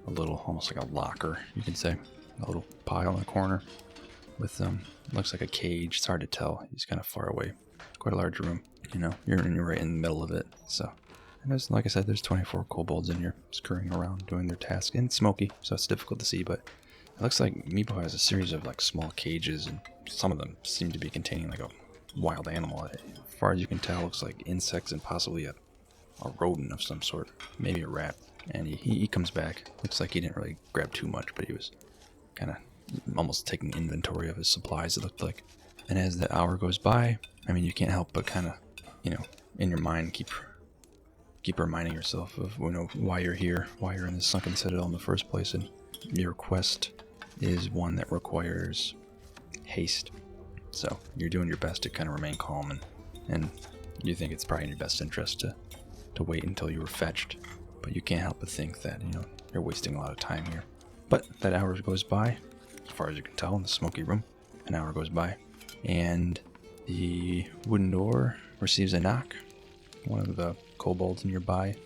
a little, almost like a locker, you could say, a little pile in the corner with looks like a cage. It's hard to tell. He's kind of far away. Quite a large room. You know, you're right in the middle of it. So, and there's, like I said, there's 24 kobolds in here scurrying around doing their task, and it's smoky, so it's difficult to see. But it looks like Meepo has a series of like small cages, and some of them seem to be containing like a wild animal. As far as you can tell, it looks like insects and possibly a rodent of some sort, maybe a rat. And he comes back. Looks like he didn't really grab too much, but he was kind of almost taking inventory of his supplies, it looked like. And as the hour goes by, I mean, you can't help but kind of, you know, in your mind keep reminding yourself of, you know, why you're here, why you're in the Sunken Citadel in the first place. And your quest is one that requires haste. So you're doing your best to kind of remain calm, and you think it's probably in your best interest to wait until you were fetched. But you can't help but think that, you know, you're wasting a lot of time here. But that hour goes by, as far as you can tell, in the smoky room. An hour goes by, and the wooden door receives a knock. One of the kobolds nearby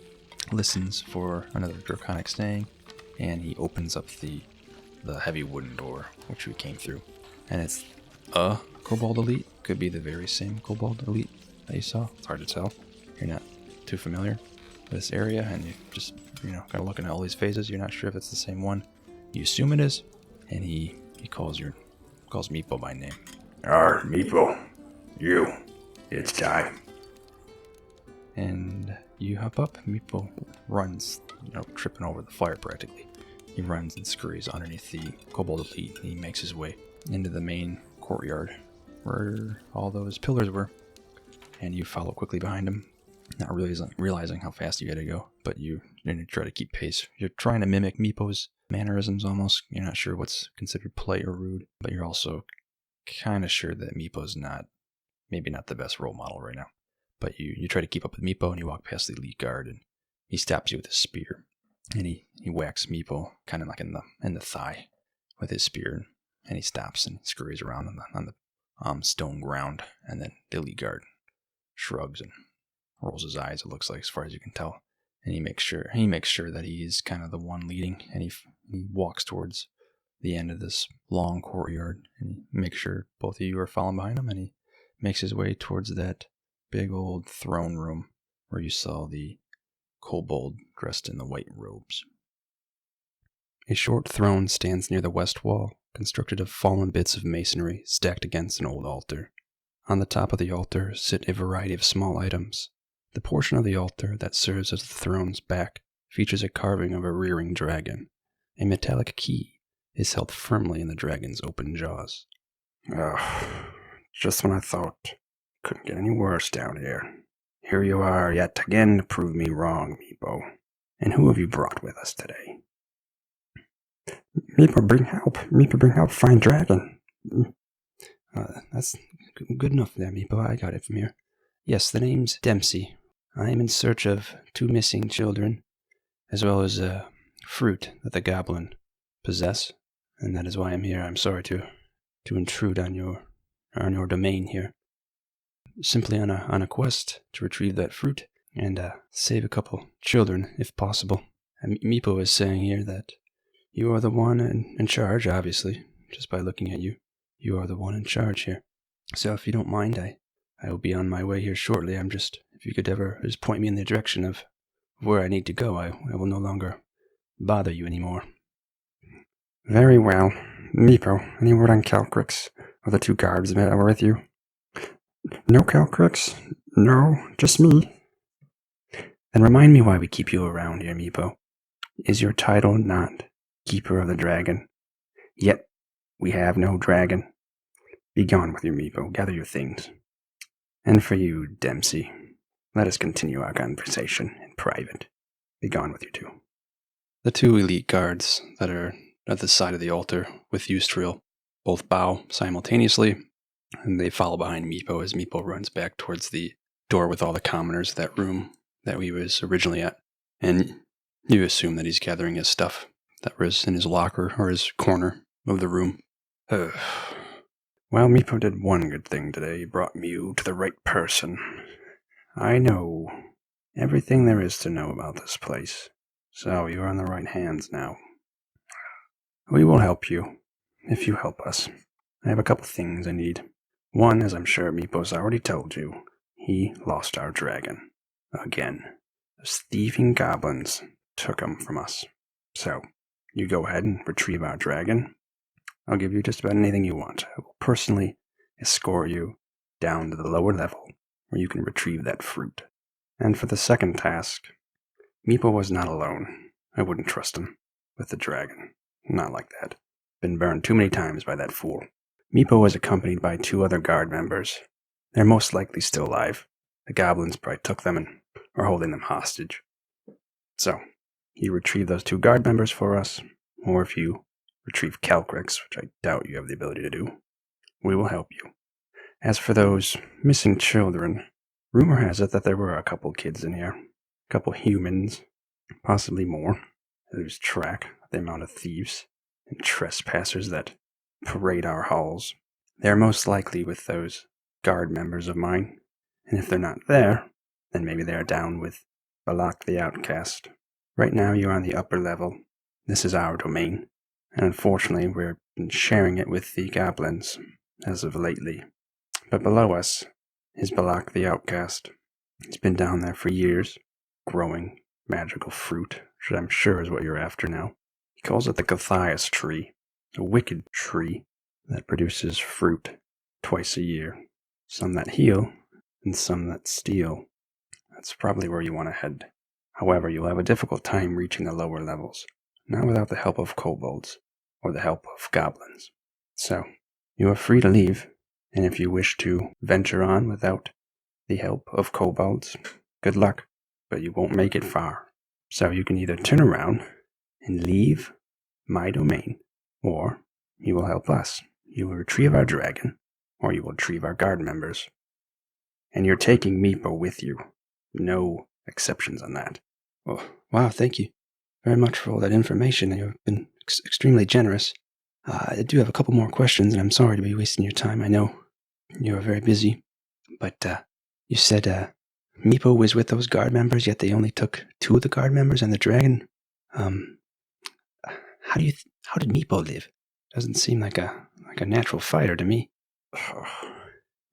listens for another draconic saying, and he opens up the heavy wooden door, which we came through. And it's a kobold elite. Could be the very same kobold elite that you saw. It's hard to tell. You're not too familiar with this area, and you just, you know, kind of looking at all these phases. You're not sure if it's the same one. You assume it is, and he calls Meepo by name. Meepo, it's time. And you hop up. Meepo runs, you know, tripping over the fire practically. He runs and scurries underneath the kobold elite, and he makes his way into the main courtyard where all those pillars were. And you follow quickly behind him, not realizing how fast you had to go, but you try to keep pace. You're trying to mimic Meepo's mannerisms almost. You're not sure what's considered polite or rude, but you're also kind of sure that Meepo's maybe not the best role model right now. But you try to keep up with Meepo, and you walk past the elite guard, and he stabs you with his spear. And he whacks Meepo kind of like in the thigh with his spear, and he stops and scurries around on the stone ground. And then the elite guard shrugs and rolls his eyes, it looks like, as far as you can tell. And he makes sure that he's kind of the one leading, and he walks towards the end of this long courtyard, and he makes sure both of you are following behind him, and he makes his way towards that big old throne room where you saw the kobold dressed in the white robes. A short throne stands near the west wall, constructed of fallen bits of masonry stacked against an old altar. On the top of the altar sit a variety of small items. The portion of the altar that serves as the throne's back features a carving of a rearing dragon. A metallic key is held firmly in the dragon's open jaws. Just when I thought couldn't get any worse down here. Here you are yet again to prove me wrong, Meepo. And who have you brought with us today? Meepo, bring help, find dragon. That's good enough there, Meepo. I got it from here. Yes, the name's Dempsey. I am in search of 2 missing children, as well as fruit that the goblin possess, and that is why I'm here. I'm sorry to intrude on your domain here. Simply on a quest to retrieve that fruit and save a couple children, if possible. And Meepo is saying here that you are the one in charge, obviously, just by looking at you. You are the one in charge here. So if you don't mind, I will be on my way here shortly. If you could ever just point me in the direction of where I need to go, I will no longer bother you anymore. Very well. Meepo, any word on Calcrix or the 2 guards that were with you? No Calcrix? No, just me. Then remind me why we keep you around here, Meepo. Is your title not Keeper of the Dragon? Yet we have no dragon. Be gone with you, Meepo. Gather your things. And for you, Dempsey, let us continue our conversation in private. Be gone with you too. The 2 elite guards that are at the side of the altar with Eustriel both bow simultaneously, and they follow behind Meepo as Meepo runs back towards the door with all the commoners, that room that he was originally at. And you assume that he's gathering his stuff that was in his locker or his corner of the room. Well, Meepo did one good thing today. He brought you to the right person. I know everything there is to know about this place, so you're in the right hands now. We will help you, if you help us. I have a couple things I need. One, as I'm sure Meepo's already told you, he lost our dragon. Again. Those thieving goblins took him from us. So, you go ahead and retrieve our dragon. I'll give you just about anything you want. I will personally escort you down to the lower level, where you can retrieve that fruit. And for the second task, Meepo was not alone. I wouldn't trust him with the dragon. Not like that. Been burned too many times by that fool. Meepo was accompanied by 2 other guard members. They're most likely still alive. The goblins probably took them and are holding them hostage. So, you retrieve those 2 guard members for us, or if you retrieve Calcrix, which I doubt you have the ability to do, we will help you. As for those missing children, rumor has it that there were a couple kids in here. A couple humans, possibly more. I lose track of the amount of thieves and trespassers that parade our halls. They're most likely with those guard members of mine, and if they're not there, then maybe they're down with Balak the Outcast. Right now you're on the upper level. This is our domain, and unfortunately we've been sharing it with the goblins as of lately. But below us is Balak the Outcast. He's been down there for years, growing magical fruit, which I'm sure is what you're after now. He calls it the Gothias tree, a wicked tree that produces fruit twice a year. Some that heal, and some that steal. That's probably where you want to head. However, you'll have a difficult time reaching the lower levels, not without the help of kobolds, or the help of goblins. So, you are free to leave, and if you wish to venture on without the help of kobolds, good luck, but you won't make it far. So you can either turn around and leave my domain, or you will help us. You will retrieve our dragon, or you will retrieve our guard members. And you're taking Meepo with you. No exceptions on that. Oh, wow, thank you very much for all that information. You've been extremely generous. I do have a couple more questions, and I'm sorry to be wasting your time. I know you're very busy, but you said Meepo was with those guard members, yet they only took 2 of the guard members and the dragon. How did Meepo live? Doesn't seem like a natural fighter to me.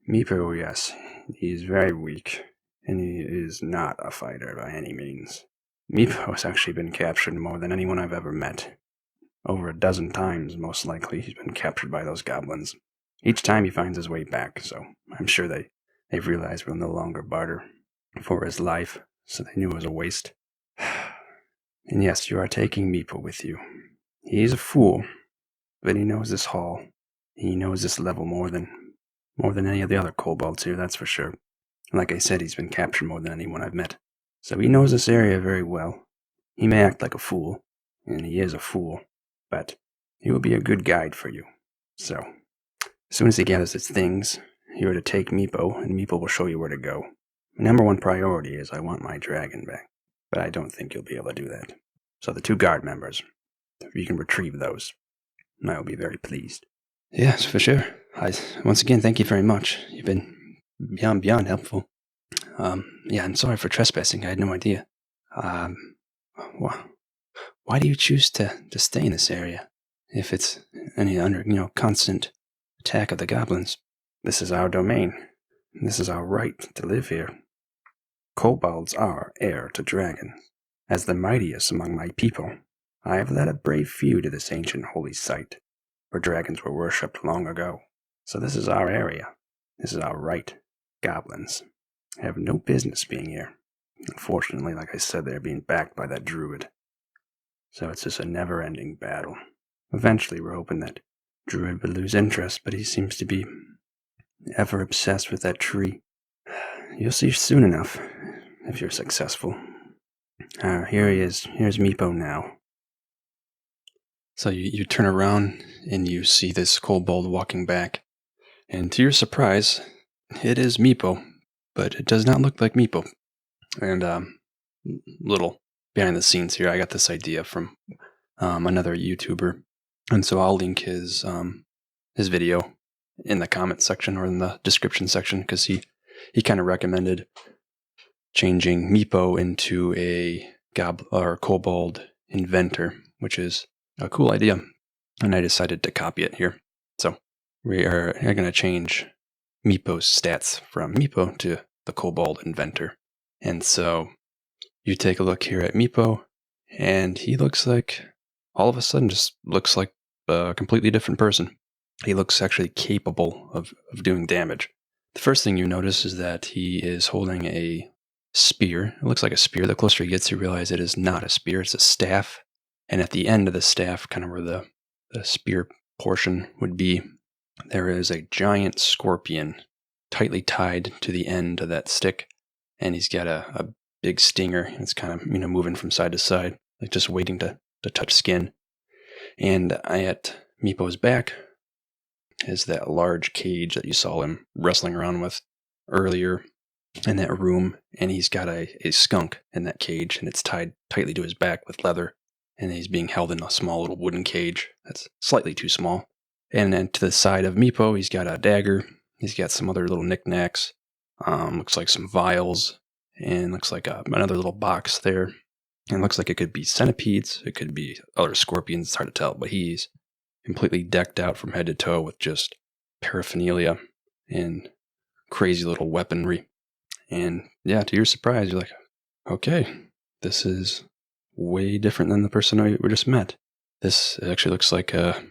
Meepo, yes, he is very weak, and he is not a fighter by any means. Meepo has actually been captured more than anyone I've ever met. Over 12 times, most likely, he's been captured by those goblins. Each time he finds his way back, so I'm sure they've realized we'll no longer barter for his life, so they knew it was a waste. And yes, you are taking Meepo with you. He is a fool, but he knows this hall. He knows this level more than any of the other kobolds here, that's for sure. Like I said, he's been captured more than anyone I've met. So he knows this area very well. He may act like a fool, and he is a fool, but he will be a good guide for you. So, as soon as he gathers his things, you are to take Meepo, and Meepo will show you where to go. My number 1 priority is I want my dragon back, but I don't think you'll be able to do that. So the 2 guard members, if you can retrieve those, I will be very pleased. Yes, for sure. Once again, thank you very much. You've been beyond helpful. Yeah, I'm sorry for trespassing. I had no idea. Why do you choose to stay in this area if it's under constant attack of the goblins? This is our domain. This is our right to live here. Kobolds are heir to dragons. As the mightiest among my people, I have led a brave few to this ancient holy site, where dragons were worshipped long ago. So this is our area. This is our right. Goblins have no business being here. Unfortunately, like I said, they're being backed by that druid. So it's just a never-ending battle. Eventually, we're hoping that druid will lose interest, but he seems to be ever obsessed with that tree. You'll see soon enough, if you're successful. Here he is. Here's Meepo now. So you turn around and you see this kobold walking back. And to your surprise, it is Meepo, but it does not look like Meepo. And little behind the scenes here, I got this idea from another YouTuber. And so I'll link his video in the comment section or in the description section, because he kind of recommended changing Meepo into a kobold inventor, which is a cool idea. And I decided to copy it here. So we are going to change Meepo's stats from Meepo to the kobold inventor. And so you take a look here at Meepo, and he looks like, all of a sudden, just looks like a completely different person. He looks actually capable of doing damage. The first thing you notice is that he is holding a spear. It looks like a spear. The closer he gets, you realize it is not a spear, it's a staff. And at the end of the staff, kind of where the spear portion would be, there is a giant scorpion tightly tied to the end of that stick. And he's got a big stinger. It's kind of, moving from side to side, like just waiting to touch skin. And at Meepo's back is that large cage that you saw him wrestling around with earlier in that room. And he's got a skunk in that cage, and it's tied tightly to his back with leather. And he's being held in a small little wooden cage that's slightly too small. And then to the side of Meepo, he's got a dagger. He's got some other little knickknacks. Looks like some vials. And looks like another little box there. And looks like it could be centipedes. It could be other scorpions. It's hard to tell. But he's completely decked out from head to toe with just paraphernalia and crazy little weaponry. And yeah, to your surprise, you're like, okay, this is way different than the person we just met. This actually looks like a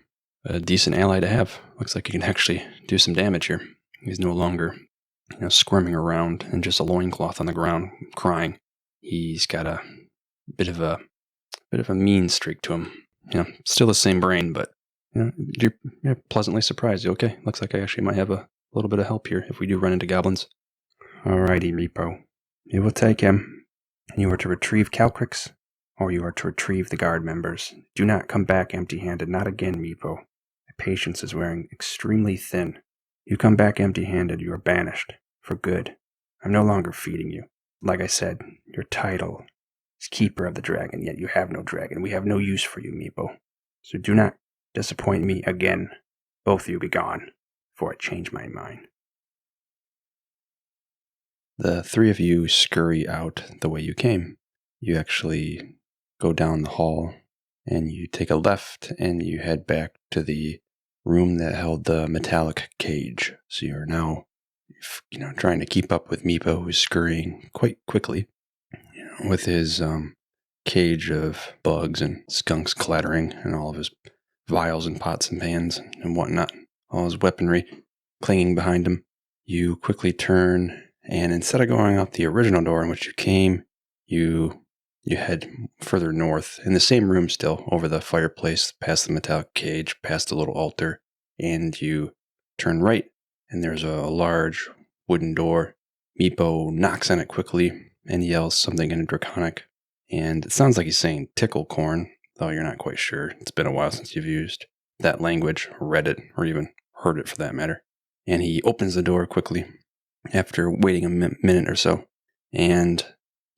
decent ally to have. Looks like he can actually do some damage here. He's no longer, squirming around in just a loincloth on the ground, crying. He's got a bit of a mean streak to him. Still the same brain, but you're pleasantly surprised. Okay, looks like I actually might have a little bit of help here if we do run into goblins. Alrighty, Meepo. You will take him. You are to retrieve Calcrix, or you are to retrieve the guard members. Do not come back empty-handed. Not again, Meepo. My patience is wearing extremely thin. You come back empty-handed, you are banished. For good. I'm no longer feeding you. Like I said, your title is Keeper of the Dragon, yet you have no dragon. We have no use for you, Meepo. So do not disappoint me again. Both of you be gone, before I change my mind. The three of you scurry out the way you came. You actually go down the hall, and you take a left, and you head back to the room that held the metallic cage. So you're now, trying to keep up with Meepo, who's scurrying quite quickly, with his cage of bugs and skunks clattering, and all of his vials and pots and pans and whatnot, all his weaponry clinging behind him. You quickly turn, and instead of going out the original door in which you came, you head further north, in the same room still, over the fireplace, past the metallic cage, past the little altar, and you turn right, and there's a large wooden door. Meepo knocks on it quickly and yells something in Draconic, and it sounds like he's saying tickle corn, though you're not quite sure. It's been a while since you've used that language, read it, or even heard it for that matter. And he opens the door quickly after waiting a minute or so, and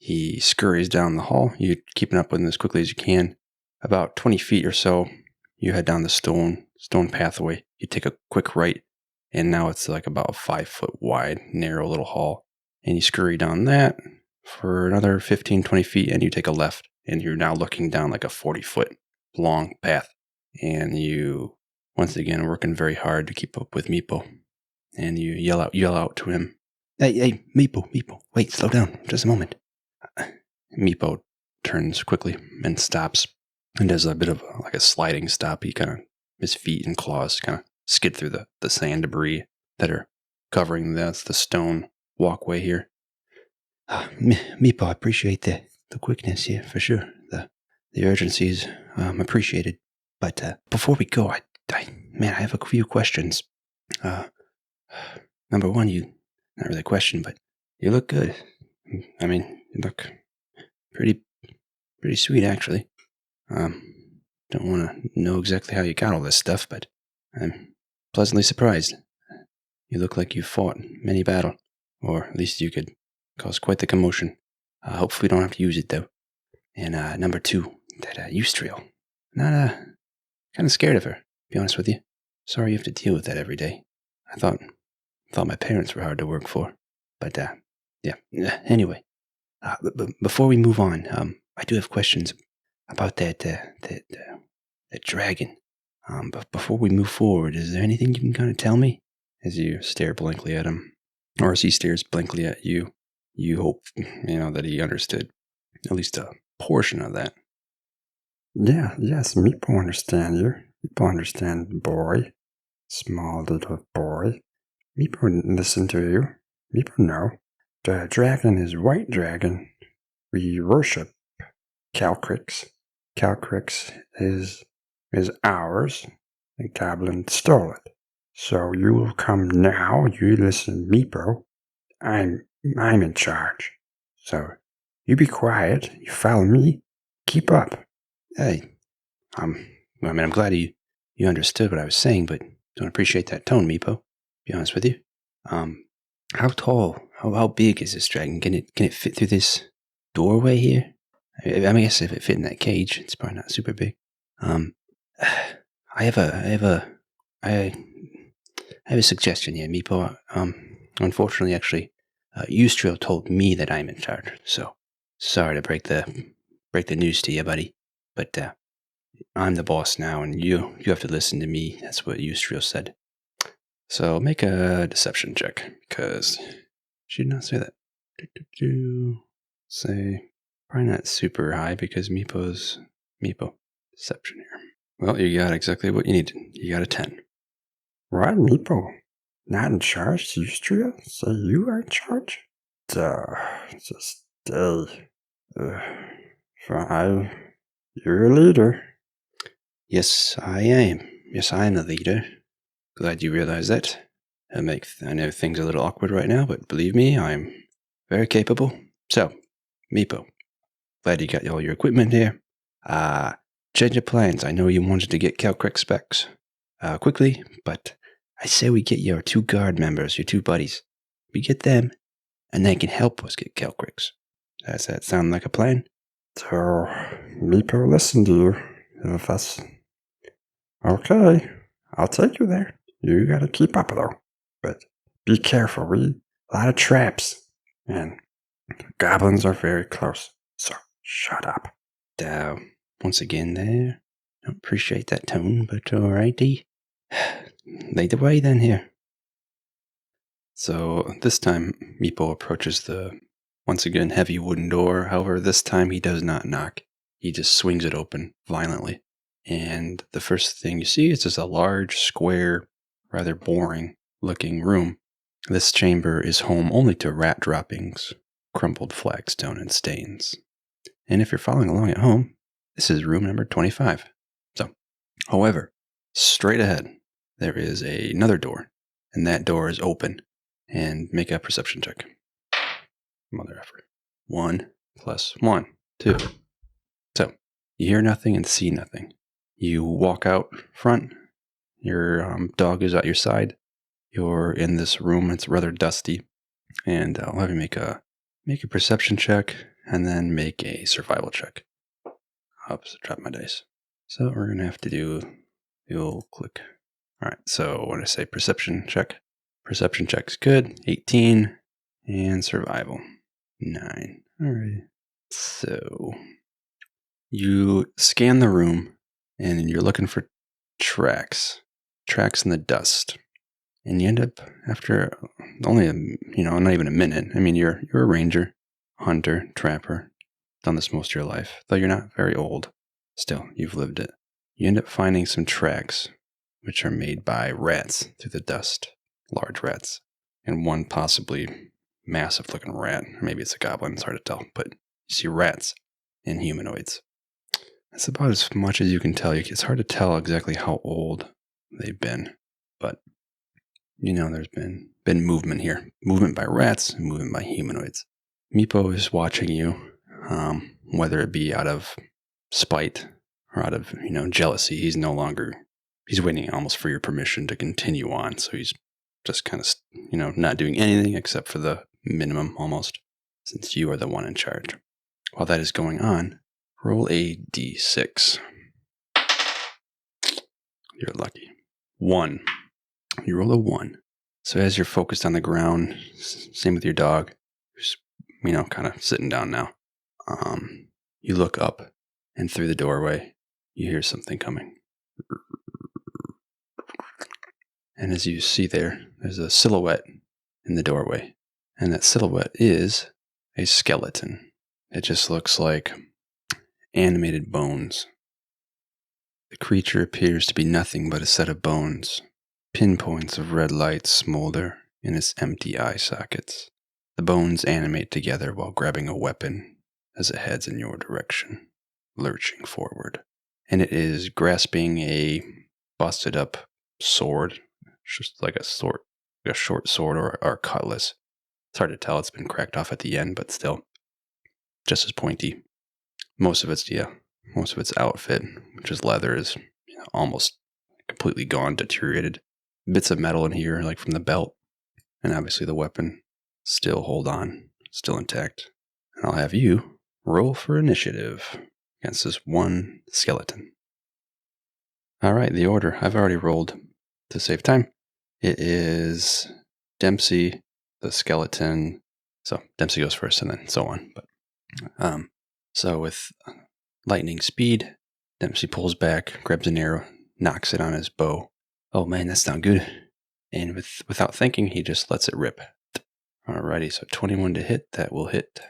he scurries down the hall. You're keeping up with him as quickly as you can. About 20 feet or so, you head down the stone pathway. You take a quick right, and now it's like about a 5-foot wide, narrow little hall. And you scurry down that for another 15, 20 feet, and you take a left, and you're now looking down like a 40-foot long path. And you, once again, are working very hard to keep up with Meepo. And you yell out to him, Hey, Meepo, wait, slow down, just a moment. Meepo turns quickly and stops, and does a bit of like a sliding stop. He his feet and claws kind of skid through the sand debris that are covering the stone walkway here. Meepo, I appreciate the quickness here, for sure. The urgency is appreciated. But before we go, I have a few questions. Number one, not really a question, but you look good. I mean, you look pretty sweet, actually. Don't want to know exactly how you got all this stuff, but I'm pleasantly surprised. You look like you fought many battles, or at least you could cause quite the commotion. Hopefully we don't have to use it, though. And number two, that Eustriel. Not kind of scared of her, to be honest with you. Sorry you have to deal with that every day. I thought my parents were hard to work for. But, yeah. Anyway, But before we move on, I do have questions about that dragon. But before we move forward, is there anything you can kind of tell me? As you stare blankly at him, or as he stares blankly at you, you hope, that he understood at least a portion of that. Yeah, yes, Meepo understand you. Meepo understand, boy. Small little boy. Meepo listen to you. Meepo know. The dragon is white dragon. We worship Calcrix. Calcrix is ours. The goblin stole it. So you will come now. You listen, Meepo. I'm in charge. So you be quiet. You follow me. Keep up. Hey, I'm glad you understood what I was saying, but don't appreciate that tone, Meepo. To be honest with you. How tall? How big is this dragon? Can it fit through this doorway here? I guess if it fit in that cage, it's probably not super big. I have a suggestion here, Meepo. Unfortunately, actually, Ustrio told me that I'm in charge. So sorry to break the news to you, buddy. But I'm the boss now, and you have to listen to me. That's what Ustrio said. So make a deception check, because she did not say that. Say, probably not super high, because Meepo. Deception here. Well, you got exactly what you needed. You got a 10. What, Meepo? Not in charge, Ustria? Say you are in charge? Just stay. Fine. You're a leader. Yes, I am. Yes, I am the leader. Glad you realize that. I know things are a little awkward right now, but believe me, I'm very capable. So, Meepo, glad you got all your equipment here. Change of plans. I know you wanted to get Calcrix specs quickly, but I say we get your 2 guard members, your 2 buddies. We get them, and they can help us get Calcrix. Does that sound like a plan? So, Meepo, listen to you. If that's okay, I'll take you there. You gotta keep up, though. But be careful, a lot of traps. And goblins are very close. So, shut up. Once again there. Don't appreciate that tone, but alrighty. Lead the way then here. So this time, Meepo approaches the, once again, heavy wooden door. However, this time he does not knock. He just swings it open violently. And the first thing you see is just a large, square, rather boring-looking room. This chamber is home only to rat droppings, crumpled flagstone, and stains. And if you're following along at home, this is room number 25. So, however, straight ahead, there is another door, and that door is open. And make a perception check. Mother effer. 1 + 1, 2. So, you hear nothing and see nothing. You walk out front. Your dog is at your side. You're in this room. It's rather dusty. And I'll have you make a perception check and then make a survival check. Oops, I dropped my dice. So we're going to have to do the old click. All right, so when I say perception check is good. 18. And survival. 9. All right. So you scan the room and you're looking for tracks in the dust. And you end up, after only not even a minute. I mean, you're a ranger, hunter, trapper, done this most of your life. Though you're not very old, still, you've lived it. You end up finding some tracks, which are made by rats through the dust, large rats, and one possibly massive-looking rat. Or maybe it's a goblin, it's hard to tell, but you see rats and humanoids. That's about as much as you can tell. It's hard to tell exactly how old they've been, but there's been movement here. Movement by rats and movement by humanoids. Meepo is watching you, whether it be out of spite or out of, jealousy. He's waiting almost for your permission to continue on. So he's just kind of, not doing anything except for the minimum almost, since you are the one in charge. While that is going on, roll a d6. You're lucky. 1. You roll a 1. So as you're focused on the ground, same with your dog, who's kind of sitting down now. You look up, and through the doorway, you hear something coming. And as you see there's a silhouette in the doorway. And that silhouette is a skeleton. It just looks like animated bones. The creature appears to be nothing but a set of bones. Pinpoints of red light smolder in its empty eye sockets. The bones animate together while grabbing a weapon as it heads in your direction, lurching forward. And it is grasping a busted up sword, just like a short sword or a cutlass. It's hard to tell, it's been cracked off at the end, but still, just as pointy. Most of its outfit, which is leather, is almost completely gone, deteriorated. Bits of metal in here, like from the belt, and obviously the weapon still still intact. And I'll have you roll for initiative against this one skeleton. All right, the order I've already rolled to save time. It is Dempsey, the skeleton. So Dempsey goes first, and then so on. But so with lightning speed, Dempsey pulls back, grabs an arrow, knocks it on his bow. Oh man, that's not good. And without thinking, he just lets it rip. Alrighty, so 21 to hit. That will hit.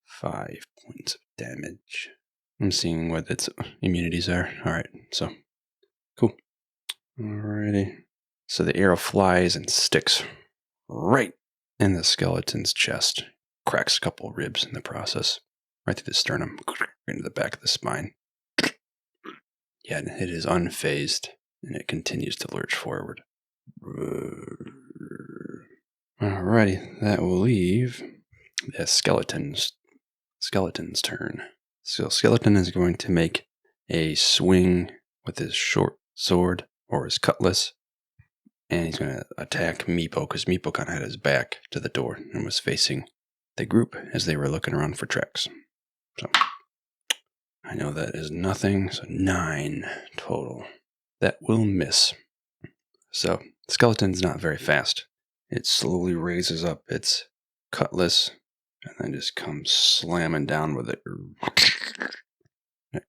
5 points of damage. I'm seeing what its immunities are. Alright, so cool. Alrighty. So the arrow flies and sticks right in the skeleton's chest. Cracks a couple of ribs in the process. Right through the sternum. Into the back of the spine. Yeah, it is unfazed. And it continues to lurch forward. Alrighty, that will leave the skeleton's turn. So skeleton is going to make a swing with his short sword or his cutlass, and he's going to attack Meepo because Meepo kind of had his back to the door and was facing the group as they were looking around for tracks. So I know that is nothing, so 9 total. That will miss. So skeleton's not very fast. It slowly raises up its cutlass and then just comes slamming down with it. It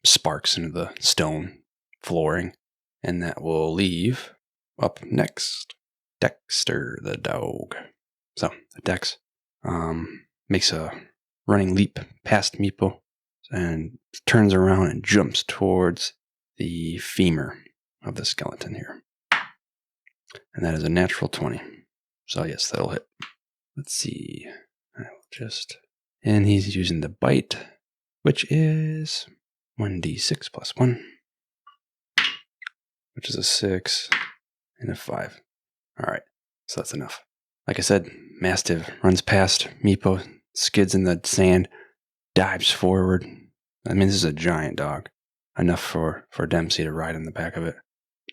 sparks into the stone flooring. And that will leave up next Dexter the dog. So Dex makes a running leap past Meepo and turns around and jumps towards the femur of the skeleton here. And that is a natural 20. So yes, that'll hit. Let's see. I will and he's using the bite, which is 1d6 plus 1, which is a 6 and a 5. Alright, so that's enough. Like I said, Mastiff runs past Meepo, skids in the sand, dives forward. I mean, this is a giant dog. Enough for Dempsey to ride on the back of it.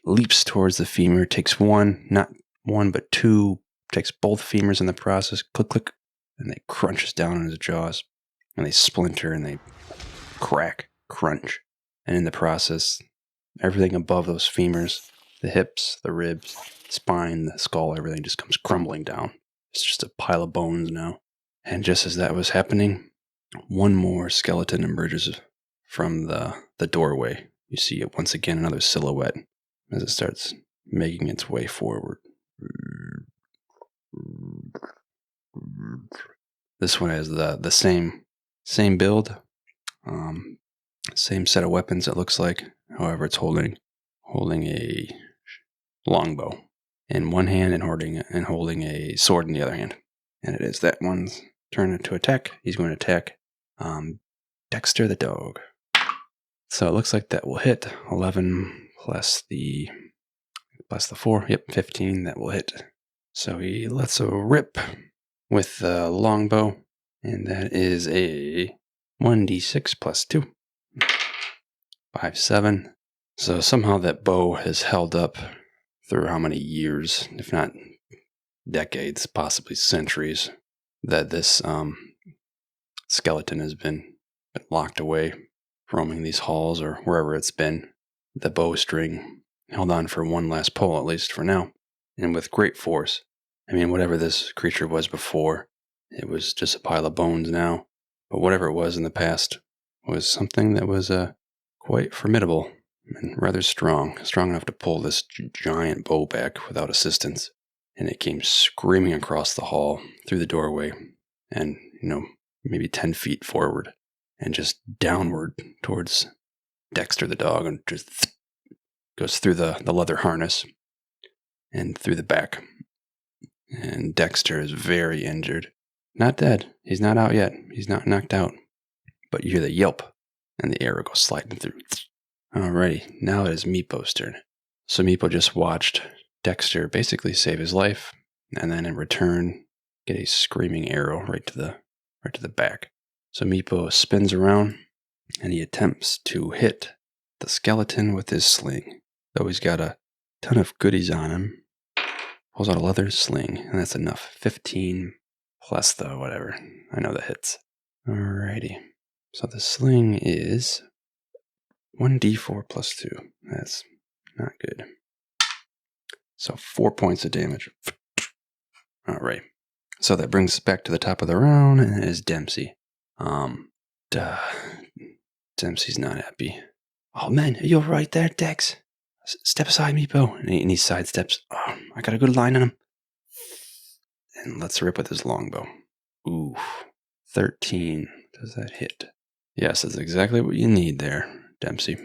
Leaps towards the femur, takes not one, but 2, takes both femurs in the process, click, click, and they crunches down on his jaws, and they splinter, and they crack, crunch. And in the process, everything above those femurs, the hips, the ribs, spine, the skull, everything just comes crumbling down. It's just a pile of bones now. And just as that was happening, one more skeleton emerges from the doorway. You see it once again, another silhouette, as it starts making its way forward. This one has the same build, same set of weapons. It looks like, however, it's holding a longbow in one hand and holding a sword in the other hand. And it is that one's turn to attack. He's going to attack Dexter the dog. So it looks like that will hit. 11 plus the 4. Yep, 15. That will hit. So he lets a rip with the longbow, and that is a 1d6 plus 2. 5, 7. So somehow that bow has held up through how many years, if not decades, possibly centuries, that this skeleton has been locked away, roaming these halls or wherever it's been. The bowstring held on for one last pull, at least for now, and with great force. I mean, whatever this creature was before, It was just a pile of bones now, but whatever it was in the past was something that was quite formidable and rather strong enough to pull this giant bow back without assistance. And it came screaming across the hall through the doorway and, maybe 10 feet forward and just downward towards Dexter the dog, and just goes through the leather harness and through the back. And Dexter is very injured. Not dead. He's not out yet. He's not knocked out. But you hear the yelp, and the arrow goes sliding through. Alrighty, now it is Meepo's turn. So Meepo just watched Dexter basically save his life, and then in return, get a screaming arrow right to the back. So Meepo spins around, and he attempts to hit the skeleton with his sling. Though he's got a ton of goodies on him, pulls out a leather sling, and that's enough. 15 plus the whatever. I know the hits. Alrighty. So the sling is 1d4 plus 2. That's not good. So 4 points of damage. Alright. So that brings us back to the top of the round, and it is Dempsey. Dempsey's not happy. Oh man, are you alright there, Dex? Step aside, Meepo. And he sidesteps. Oh, I got a good line on him. And let's rip with his longbow. Ooh, 13. Does that hit? Yes, that's exactly what you need there, Dempsey.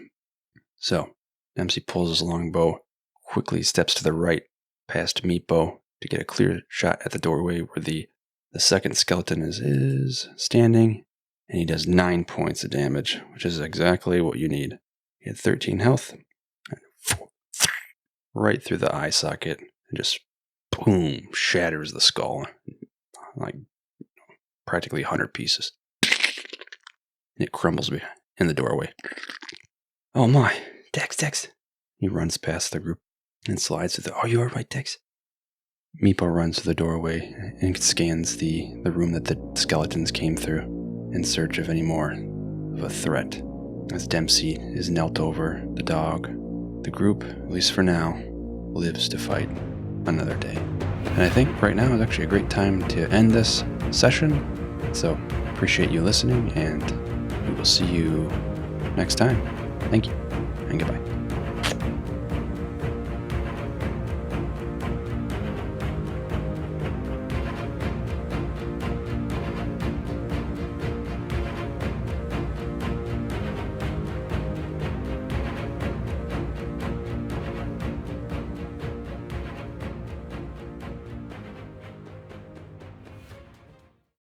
So, Dempsey pulls his longbow, quickly steps to the right, past Meepo, to get a clear shot at the doorway where the second skeleton is standing. And he does 9 points of damage, which is exactly what you need. He had 13 health. Right through the eye socket, and just boom, shatters the skull. Like practically 100 pieces. And it crumbles in the doorway. Oh my, Dex. He runs past the group and slides through you alright, Dex? Meepo runs to the doorway and scans the room that the skeletons came through in search of any more of a threat. As Dempsey is knelt over the dog, the group, at least for now, lives to fight another day. And I think right now is actually a great time to end this session. So appreciate you listening, and we will see you next time. Thank you, and goodbye.